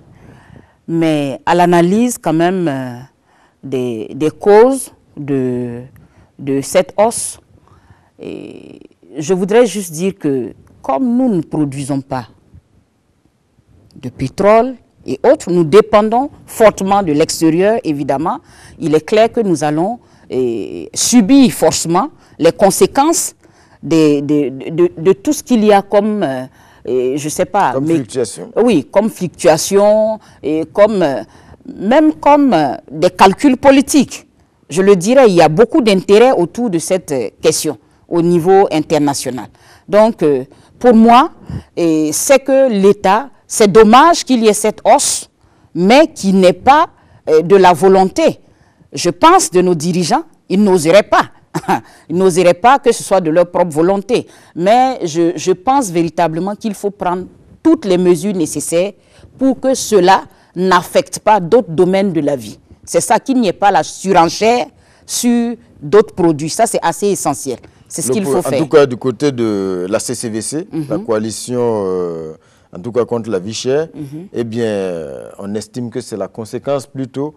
S2: Mais à l'analyse quand même des causes de cette hausse, je voudrais juste dire que comme nous ne produisons pas de pétrole et autres, nous dépendons fortement de l'extérieur, évidemment. Il est clair que nous allons subir forcément les conséquences de tout ce qu'il y a comme, je ne sais pas...
S1: Comme fluctuation.
S2: Oui, comme fluctuation, et même comme des calculs politiques. Je le dirais, il y a beaucoup d'intérêt autour de cette question au niveau international. Donc, pour moi, c'est que l'État... C'est dommage qu'il y ait cette hausse, mais qui n'est pas de la volonté. Je pense de nos dirigeants, ils n'oseraient pas. Ils n'oseraient pas que ce soit de leur propre volonté. Mais je pense véritablement qu'il faut prendre toutes les mesures nécessaires pour que cela n'affecte pas d'autres domaines de la vie. C'est ça, qu'il n'y ait pas la surenchère sur d'autres produits. Ça, c'est assez essentiel. C'est ce qu'il faut faire.
S1: En tout cas, du côté de la CCVC, la coalition... en tout cas contre la vie chère, eh bien, on estime que c'est la conséquence plutôt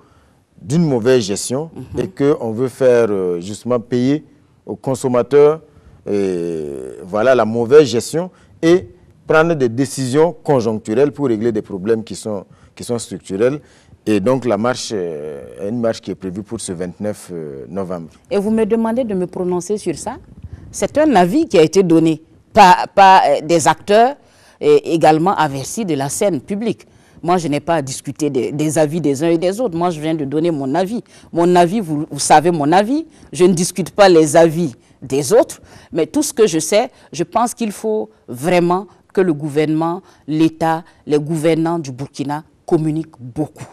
S1: d'une mauvaise gestion et qu'on veut faire justement payer aux consommateurs voilà, la mauvaise gestion et prendre des décisions conjoncturelles pour régler des problèmes qui sont structurels. Et donc la marche est une marche qui est prévue pour ce 29 novembre.
S2: Et vous me demandez de me prononcer sur ça? C'est un avis qui a été donné par des acteurs également avertis de la scène publique. Moi, je n'ai pas à discuter des avis des uns et des autres. Moi, je viens de donner mon avis. Mon avis, vous savez mon avis. Je ne discute pas les avis des autres. Mais tout ce que je sais, je pense qu'il faut vraiment que le gouvernement, l'État, les gouvernants du Burkina communiquent beaucoup.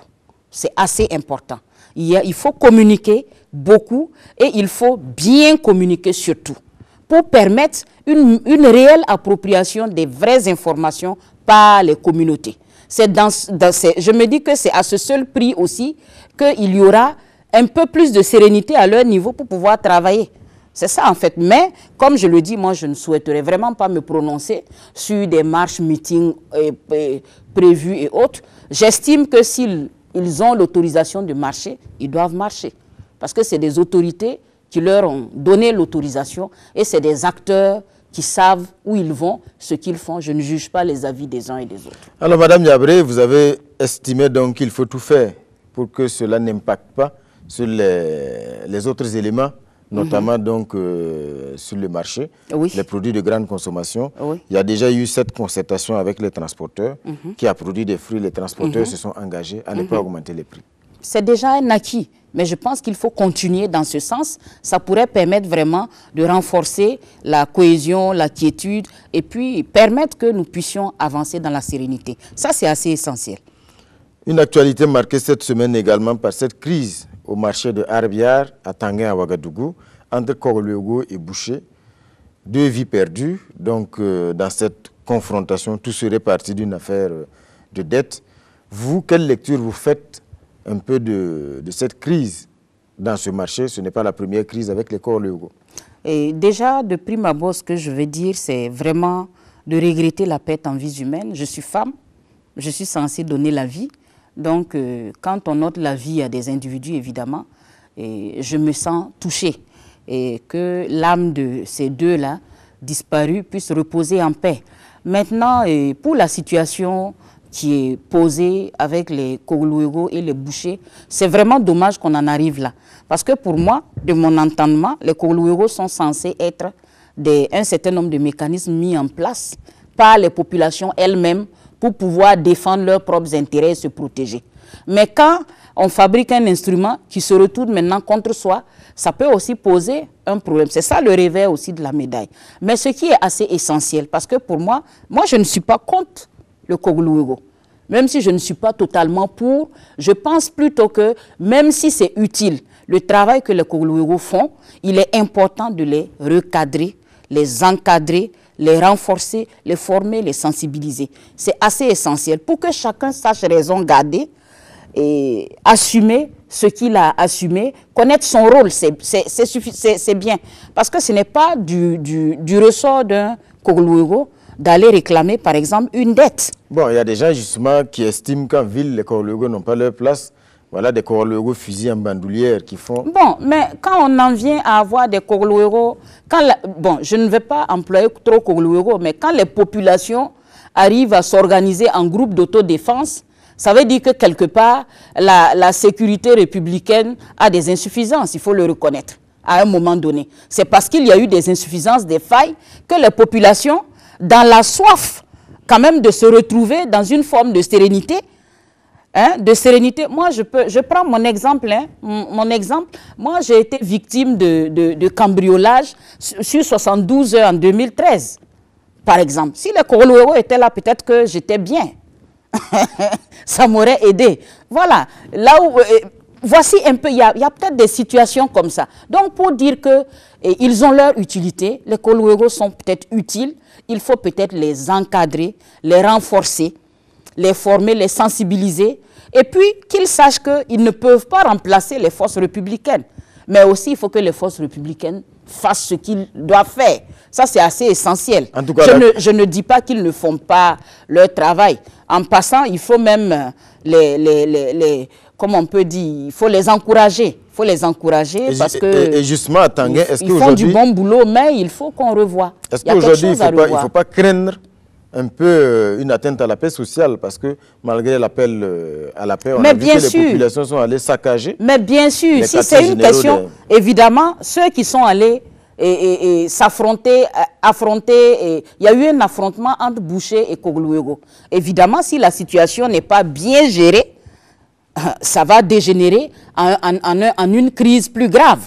S2: C'est assez important. Il faut communiquer beaucoup et il faut bien communiquer surtout pour permettre une réelle appropriation des vraies informations par les communautés. Je me dis que c'est à ce seul prix aussi qu'il y aura un peu plus de sérénité à leur niveau pour pouvoir travailler. C'est ça en fait. Mais comme je le dis, moi je ne souhaiterais vraiment pas me prononcer sur des marches, meetings prévus et autres. J'estime que s'ils ont l'autorisation de marcher, ils doivent marcher. Parce que c'est des autorités qui leur ont donné l'autorisation et c'est des acteurs qui savent où ils vont, ce qu'ils font. Je ne juge pas les avis des uns et des autres.
S1: Alors, Madame Yabré, vous avez estimé donc qu'il faut tout faire pour que cela n'impacte pas sur les autres éléments, notamment donc sur le marché, les produits de grande consommation. Il y a déjà eu cette concertation avec les transporteurs qui a produit des fruits. Les transporteurs se sont engagés à ne pas augmenter les prix.
S2: C'est déjà un acquis. Mais je pense qu'il faut continuer dans ce sens. Ça pourrait permettre vraiment de renforcer la cohésion, la quiétude et puis permettre que nous puissions avancer dans la sérénité. Ça, c'est assez essentiel.
S1: Une actualité marquée cette semaine également par cette crise au marché de Arbiar à Tanguay à Ouagadougou entre Kogluego et Boucher. 2 vies perdues. Donc, dans cette confrontation, tout serait parti d'une affaire de dette. Vous, quelle lecture vous faites un peu de cette crise dans ce marché? Ce n'est pas la première crise avec les Kogluego.
S2: Et déjà, de prime abord, ce que je veux dire, c'est vraiment de regretter la perte en vies humaines. Je suis femme, je suis censée donner la vie. Donc, quand on ôte la vie à des individus, évidemment, je me sens touchée. Et que l'âme de ces deux-là, disparus, puisse reposer en paix. Maintenant, pour la situation qui est posée avec les Kogluego et les Bouchers, c'est vraiment dommage qu'on en arrive là. Parce que pour moi, de mon entendement, les Kogluego sont censés être un certain nombre de mécanismes mis en place par les populations elles-mêmes pour pouvoir défendre leurs propres intérêts et se protéger. Mais quand on fabrique un instrument qui se retourne maintenant contre soi, ça peut aussi poser un problème. C'est ça le revers aussi de la médaille. Mais ce qui est assez essentiel, parce que pour moi je ne suis pas contre le Kogluego. Même si je ne suis pas totalement pour, je pense plutôt que même si c'est utile, le travail que les Kogluego font, il est important de les recadrer, les encadrer, les renforcer, les former, les sensibiliser. C'est assez essentiel pour que chacun sache raison garder et assumer ce qu'il a assumé, connaître son rôle, c'est bien. Parce que ce n'est pas du ressort d'un Kogluego d'aller réclamer, par exemple, une dette.
S1: Bon, il y a des gens, justement, qui estiment qu'en ville, les Kogluego n'ont pas leur place. Voilà, des Kogluego fusils en bandoulière qui font...
S2: Bon, mais quand on en vient à avoir des Kogluego... Bon, je ne vais pas employer trop Kogluego, mais quand les populations arrivent à s'organiser en groupe d'autodéfense, ça veut dire que quelque part, la sécurité républicaine a des insuffisances, il faut le reconnaître, à un moment donné. C'est parce qu'il y a eu des insuffisances, des failles, que les populations, dans la soif quand même de se retrouver dans une forme de sérénité, moi je prends mon exemple, moi j'ai été victime de cambriolage sur 72 heures en 2013, par exemple. Si les Kogluego étaient là, peut-être que j'étais bien. Ça m'aurait aidé. Voilà, là où... voici un peu, il y a peut-être des situations comme ça. Donc, pour dire qu'ils ont leur utilité, les Kogluego sont peut-être utiles, il faut peut-être les encadrer, les renforcer, les former, les sensibiliser, et puis qu'ils sachent qu'ils ne peuvent pas remplacer les forces républicaines. Mais aussi, il faut que les forces républicaines fassent ce qu'ils doivent faire. Ça, c'est assez essentiel. En tout cas, je ne dis pas qu'ils ne font pas leur travail. En passant, il faut même comment on peut dire, il faut les encourager. Il faut les encourager parce que...
S1: Et justement, à Tanguay, est-ce
S2: qu'aujourd'hui... Ils font du bon boulot, mais il faut qu'on revoie.
S1: Est-ce qu'aujourd'hui, il ne faut pas craindre un peu une atteinte à la paix sociale, parce que malgré l'appel à la paix, on a vu que les populations sont allées saccager.
S2: Mais bien sûr, si c'est une question, évidemment, ceux qui sont allés s'affronter, il y a eu un affrontement entre Boucher et Kogluego. Évidemment, si la situation n'est pas bien gérée, ça va dégénérer en une crise plus grave.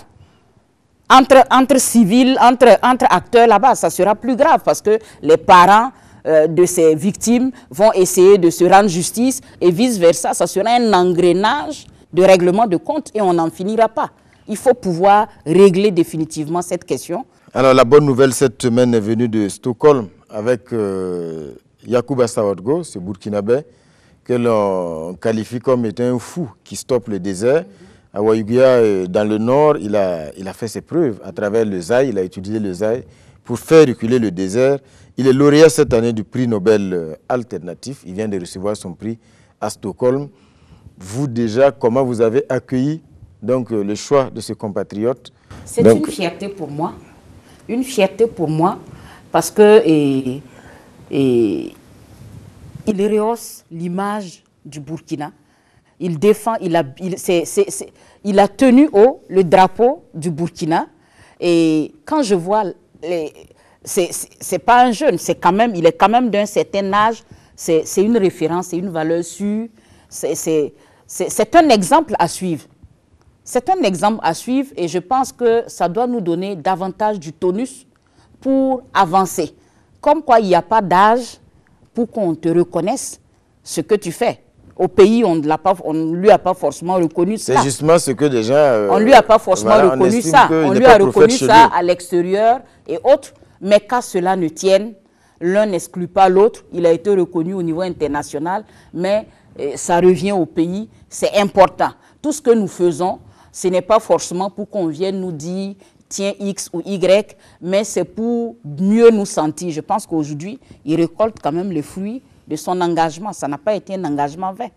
S2: Entre civils, entre acteurs là-bas, ça sera plus grave parce que les parents de ces victimes vont essayer de se rendre justice et vice-versa. Ça sera un engrenage de règlement de compte et on n'en finira pas. Il faut pouvoir régler définitivement cette question.
S1: Alors la bonne nouvelle cette semaine est venue de Stockholm avec Yacouba Sawadgo, ce Burkinabé, que l'on qualifie comme étant un fou qui stoppe le désert. À Ouaïguia, dans le nord, il a fait ses preuves à travers le Zaï, il a utilisé le Zaï pour faire reculer le désert. Il est lauréat cette année du prix Nobel alternatif. Il vient de recevoir son prix à Stockholm. Vous déjà, comment vous avez accueilli donc, le choix de ce compatriote?
S2: C'est une fierté pour moi. Une fierté pour moi parce que il rehausse l'image du Burkina. Il défend, il a tenu haut le drapeau du Burkina. Et quand je vois, c'est pas un jeune, il est quand même d'un certain âge. C'est une référence, c'est une valeur sûre. C'est un exemple à suivre. C'est un exemple à suivre et je pense que ça doit nous donner davantage du tonus pour avancer. Comme quoi il n'y a pas d'âge pour qu'on te reconnaisse ce que tu fais. Au pays, on ne lui a pas forcément reconnu ça.
S1: C'est justement ce que déjà...
S2: on ne lui a pas forcément reconnu ça. On lui a reconnu ça à l'extérieur et autres. Mais qu'à cela ne tienne, l'un n'exclut pas l'autre. Il a été reconnu au niveau international, mais ça revient au pays. C'est important. Tout ce que nous faisons, ce n'est pas forcément pour qu'on vienne nous dire tiens X ou Y, mais c'est pour mieux nous sentir. Je pense qu'aujourd'hui, il récolte quand même les fruits de son engagement. Ça n'a pas été un engagement vain.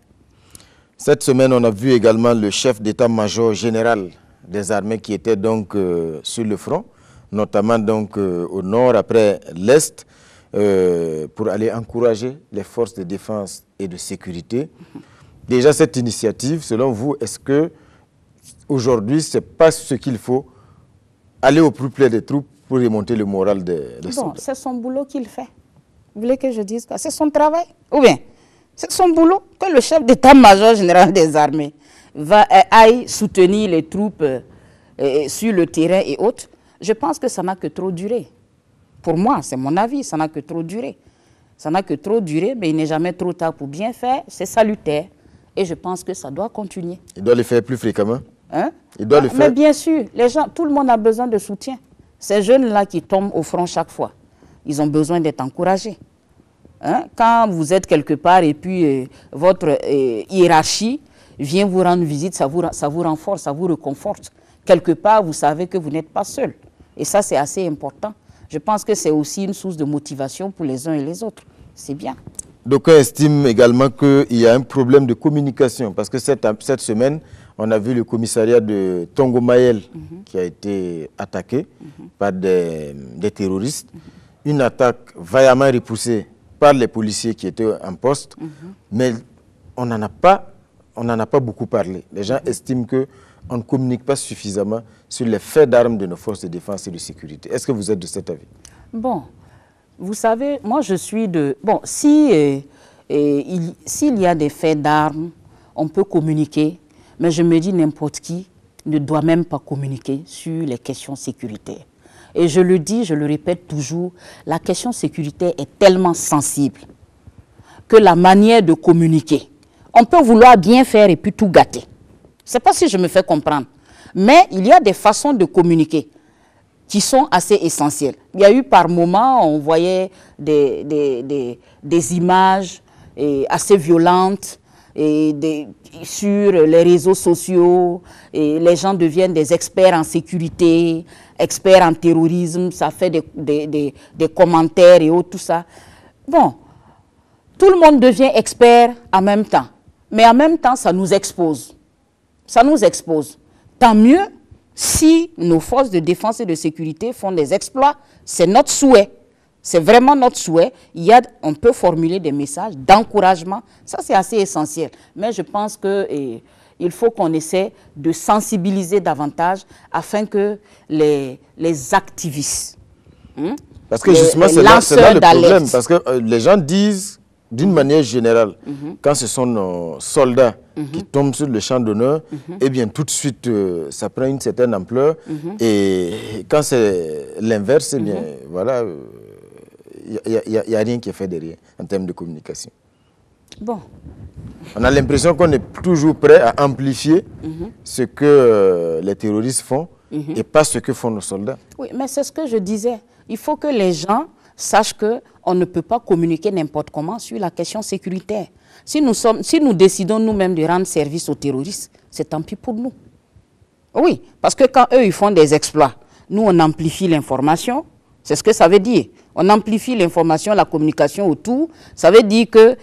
S1: Cette semaine, on a vu également le chef d'état-major général des armées qui était donc sur le front, notamment donc au nord après l'Est, pour aller encourager les forces de défense et de sécurité. Déjà, cette initiative, selon vous, est-ce que aujourd'hui, ce n'est pas ce qu'il faut, aller au plus près des troupes pour remonter le moral des soldats?
S2: C'est son boulot qu'il fait. Vous voulez que je dise quoi? C'est son travail. Ou bien, c'est son boulot que le chef d'état-major général des armées aille soutenir les troupes sur le terrain et autres. Je pense que ça n'a que trop duré. Pour moi, c'est mon avis, ça n'a que trop duré. Ça n'a que trop duré, mais il n'est jamais trop tard pour bien faire. C'est salutaire. Et je pense que ça doit continuer.
S1: Il doit le faire plus fréquemment?
S2: Hein?
S1: Il doit le faire.
S2: Mais bien sûr, les gens, tout le monde a besoin de soutien. Ces jeunes-là qui tombent au front chaque fois, ils ont besoin d'être encouragés. Hein? Quand vous êtes quelque part et puis votre hiérarchie vient vous rendre visite, ça vous renforce, ça vous réconforte. Quelque part, vous savez que vous n'êtes pas seul. Et ça, c'est assez important. Je pense que c'est aussi une source de motivation pour les uns et les autres. C'est bien.
S1: D'aucuns estiment également qu'il y a un problème de communication parce que cette semaine, on a vu le commissariat de Tongo Mayel qui a été attaqué par des terroristes. Une attaque vaillamment repoussée par les policiers qui étaient en poste, mais on n'en a pas beaucoup parlé. Les gens estiment qu'on ne communique pas suffisamment sur les faits d'armes de nos forces de défense et de sécurité. Est-ce que vous êtes de cet avis?
S2: Bon. Vous savez, moi je suis de... Bon, s'il y a des faits d'armes, on peut communiquer, mais je me dis n'importe qui ne doit même pas communiquer sur les questions sécuritaires. Et je le dis, je le répète toujours, la question sécuritaire est tellement sensible que la manière de communiquer, on peut vouloir bien faire et puis tout gâter. Je ne sais pas si je me fais comprendre, mais il y a des façons de communiquer qui sont assez essentielles. Il y a eu par moments, on voyait des images assez violentes sur les réseaux sociaux, et les gens deviennent des experts en sécurité, experts en terrorisme, ça fait des commentaires et autres, tout ça. Bon, tout le monde devient expert en même temps, mais en même temps, ça nous expose. Ça nous expose. Tant mieux si nos forces de défense et de sécurité font des exploits, c'est notre souhait. C'est vraiment notre souhait. On peut formuler des messages d'encouragement. Ça, c'est assez essentiel. Mais je pense qu'il faut qu'on essaie de sensibiliser davantage afin que les activistes,
S1: parce que justement, c'est là le problème. Parce que les gens disent, d'une manière générale, quand ce sont nos soldats qui tombent sur le champ d'honneur, eh bien, tout de suite, ça prend une certaine ampleur. Et quand c'est l'inverse, eh bien, voilà, il n'y a rien qui est fait derrière en termes de communication.
S2: Bon.
S1: On a l'impression qu'on est toujours prêt à amplifier ce que les terroristes font et pas ce que font nos soldats.
S2: Oui, mais c'est ce que je disais. Il faut que les gens sache qu'on ne peut pas communiquer n'importe comment sur la question sécuritaire. Si nous décidons nous-mêmes de rendre service aux terroristes, c'est tant pis pour nous. Oui, parce que quand eux, ils font des exploits, nous, on amplifie l'information. C'est ce que ça veut dire. On amplifie l'information, la communication autour. Ça veut dire que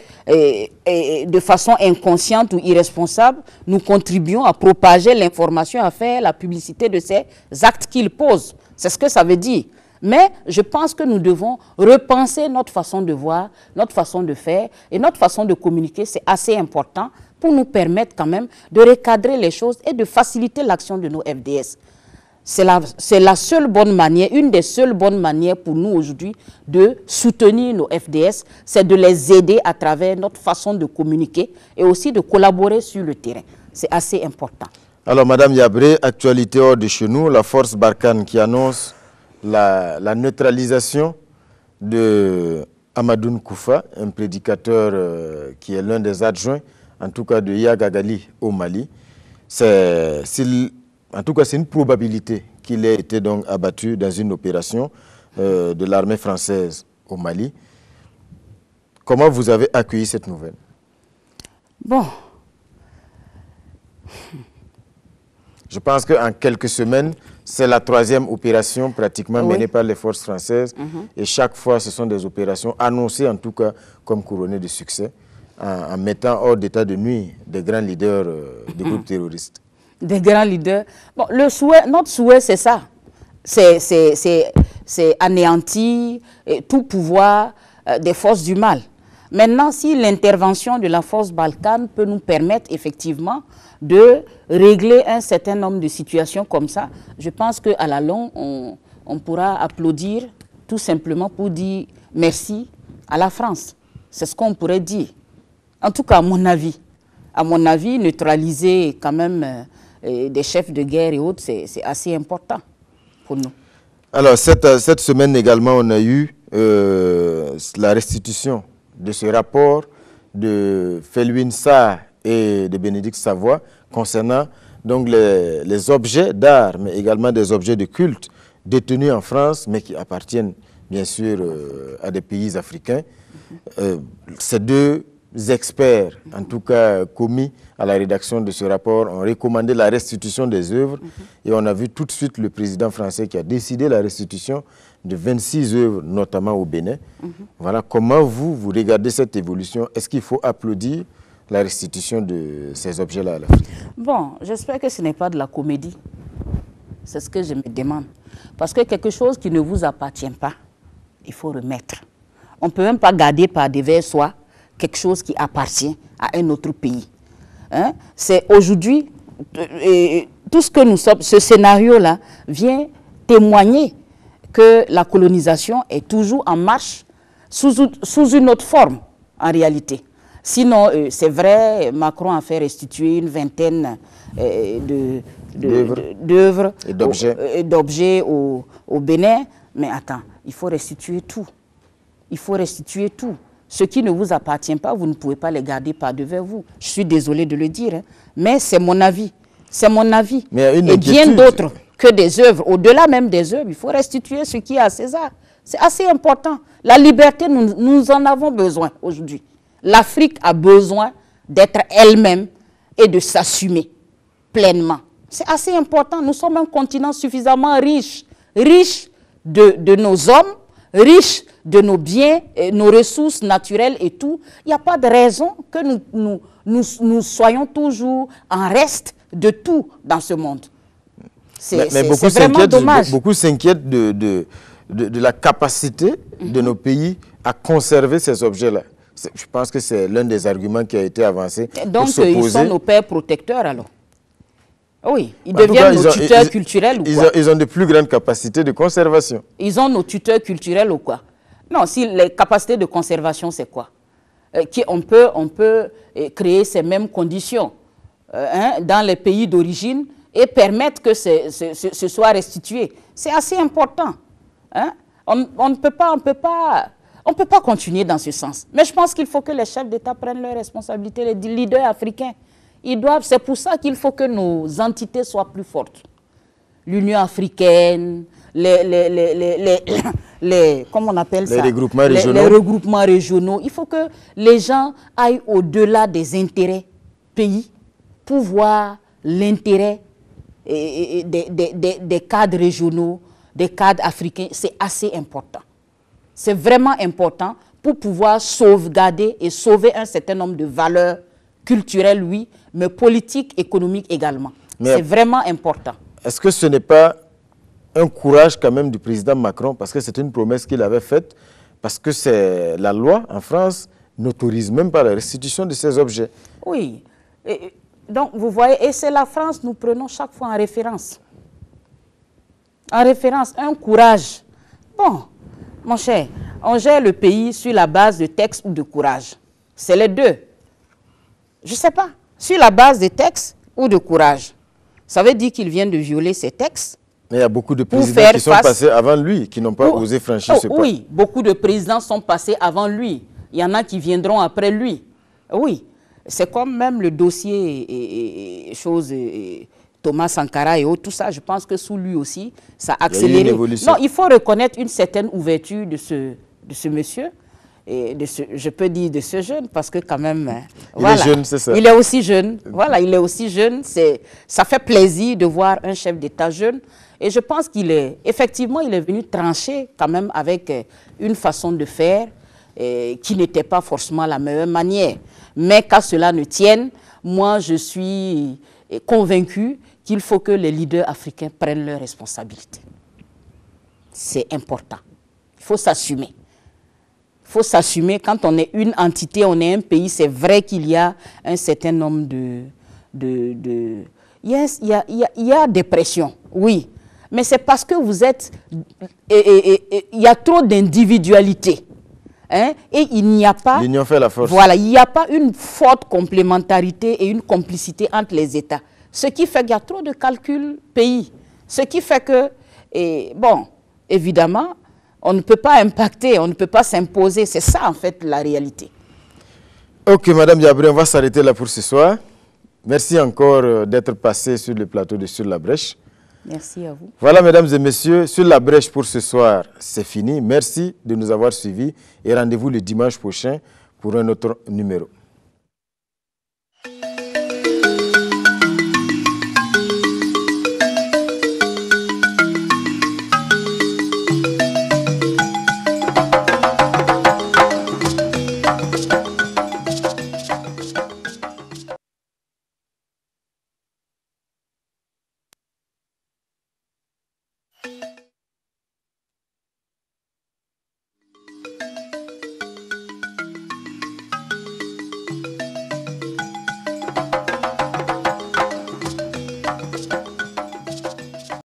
S2: de façon inconsciente ou irresponsable, nous contribuons à propager l'information, à faire la publicité de ces actes qu'ils posent. C'est ce que ça veut dire. Mais je pense que nous devons repenser notre façon de voir, notre façon de faire et notre façon de communiquer. C'est assez important pour nous permettre quand même de recadrer les choses et de faciliter l'action de nos FDS. C'est la seule bonne manière, une des seules bonnes manières pour nous aujourd'hui de soutenir nos FDS, c'est de les aider à travers notre façon de communiquer et aussi de collaborer sur le terrain. C'est assez important.
S1: Alors, Madame Yabré, actualité hors de chez nous, la force Barkhane qui annonce la neutralisation de Amadoune Koufa, un prédicateur qui est l'un des adjoints, en tout cas de Yagagali au Mali. En tout cas, c'est une probabilité qu'il ait été donc abattu dans une opération de l'armée française au Mali. Comment vous avez accueilli cette nouvelle?
S2: Bon.
S1: Je pense qu'en quelques semaines, c'est la 3e opération pratiquement menée par les forces françaises. Et chaque fois, ce sont des opérations annoncées, en tout cas, comme couronnées de succès, en mettant hors d'état de nuire des grands leaders des groupes terroristes. Des
S2: grands leaders. Bon, notre souhait, c'est ça. C'est anéantir tout pouvoir des forces du mal. Maintenant, si l'intervention de la force Barkhane peut nous permettre effectivement de régler un certain nombre de situations comme ça, je pense qu'à la longue, on pourra applaudir tout simplement pour dire merci à la France. C'est ce qu'on pourrait dire. En tout cas, à mon avis, neutraliser quand même des chefs de guerre et autres, c'est assez important pour nous.
S1: Alors, cette semaine également, on a eu la restitution de ce rapport de Felwine Sarr et de Bénédicte Savoy concernant donc les objets d'art, mais également des objets de culte détenus en France, mais qui appartiennent bien sûr à des pays africains. Ces deux experts, en tout cas commis à la rédaction de ce rapport, ont recommandé la restitution des œuvres et on a vu tout de suite le président français qui a décidé la restitution de 26 œuvres, notamment au Bénin. Voilà, comment vous regardez cette évolution? Est-ce qu'il faut applaudir la restitution de ces objets-là à l'Afrique?
S2: Bon, j'espère que ce n'est pas de la comédie. C'est ce que je me demande. Parce que quelque chose qui ne vous appartient pas, il faut remettre. On ne peut même pas garder par devers soi quelque chose qui appartient à un autre pays. Hein? C'est aujourd'hui, tout ce que nous sommes, ce scénario-là vient témoigner que la colonisation est toujours en marche sous une autre forme, en réalité. Sinon, c'est vrai, Macron a fait restituer une vingtaine d'œuvres et d'objets au Bénin. Mais attends, il faut restituer tout. Il faut restituer tout. Ce qui ne vous appartient pas, vous ne pouvez pas les garder par devers vous. Je suis désolé de le dire, hein, mais c'est mon avis. C'est mon avis. Et bien d'autres que des œuvres, au-delà même des œuvres, il faut restituer ce qui est à César. C'est assez important. La liberté, nous en avons besoin aujourd'hui. L'Afrique a besoin d'être elle-même et de s'assumer pleinement. C'est assez important. Nous sommes un continent suffisamment riche, riche de nos hommes, riche de nos biens, nos ressources naturelles et tout. Il n'y a pas de raison que nous soyons toujours en reste de tout dans ce monde. C'est vraiment dommage.
S1: Beaucoup s'inquiètent de la capacité de nos pays à conserver ces objets-là. Je pense que c'est l'un des arguments qui a été avancé.
S2: Donc, ils sont nos pères protecteurs, alors? Oui, ils deviennent nos tuteurs culturels ou quoi?
S1: Ils ont de plus grandes capacités de conservation.
S2: Ils ont nos tuteurs culturels ou quoi? Non, si les capacités de conservation, c'est quoi? On peut créer ces mêmes conditions dans les pays d'origine et permettre que ce soit restitué. C'est assez important. Hein? On ne peut pas continuer dans ce sens. Mais je pense qu'il faut que les chefs d'État prennent leurs responsabilités, les leaders africains. C'est pour ça qu'il faut que nos entités soient plus fortes. L'Union africaine, comment on appelle
S1: les
S2: ça,
S1: regroupements régionaux.
S2: Les regroupements régionaux. Il faut que les gens aillent au-delà des intérêts pays pour voir l'intérêt des cadres régionaux, des cadres africains. C'est assez important. C'est vraiment important pour pouvoir sauvegarder et sauver un certain nombre de valeurs culturelles, oui, mais politiques, économiques également. C'est vraiment important.
S1: Est-ce que ce n'est pas un courage quand même du président Macron, parce que c'est une promesse qu'il avait faite, parce que c'est la loi en France n'autorise même pas la restitution de ces objets?
S2: Oui. Donc, vous voyez, et c'est la France, nous prenons chaque fois en référence. En référence, un courage. Bon, mon cher, on gère le pays sur la base de texte ou de courage. C'est les deux. Je ne sais pas. Sur la base de texte ou de courage. Ça veut dire qu'il vient de violer ces textes.
S1: Mais il y a beaucoup de présidents qui sont passés avant lui, qui n'ont pas osé franchir ce pas.
S2: Oui, beaucoup de présidents sont passés avant lui. Il y en a qui viendront après lui. Oui, c'est comme même le dossier Thomas Sankara et autres, tout ça, je pense que sous lui aussi, ça a accéléré.
S1: Il y a eu une évolution.
S2: Non, il faut reconnaître une certaine ouverture de ce monsieur, et je peux dire de ce jeune, parce que quand même...
S1: Il est jeune, c'est ça.
S2: Il est aussi jeune, voilà, il est aussi jeune. Ça fait plaisir de voir un chef d'État jeune. Et je pense effectivement, il est venu trancher quand même avec une façon de faire qui n'était pas forcément la meilleure manière. Mais qu'à cela ne tienne, moi, je suis convaincu qu'il faut que les leaders africains prennent leurs responsabilités. C'est important. Il faut s'assumer. Il faut s'assumer. Quand on est une entité, on est un pays, c'est vrai qu'il y a un certain nombre il y a des pressions, oui. Mais c'est parce que vous êtes... il y a trop d'individualité. Hein, et il n'y a pas...
S1: L'union fait la force.
S2: Voilà, il n'y a pas une forte complémentarité et une complicité entre les États. Ce qui fait qu'il y a trop de calculs pays. Ce qui fait que, bon, évidemment, on ne peut pas impacter, on ne peut pas s'imposer. C'est ça, en fait, la réalité.
S1: Ok, Madame Diabré, on va s'arrêter là pour ce soir. Merci encore d'être passé sur le plateau de Sur la Brèche.
S2: Merci à vous.
S1: Voilà, mesdames et messieurs, Sur la Brèche pour ce soir, c'est fini. Merci de nous avoir suivis et rendez-vous le dimanche prochain pour un autre numéro.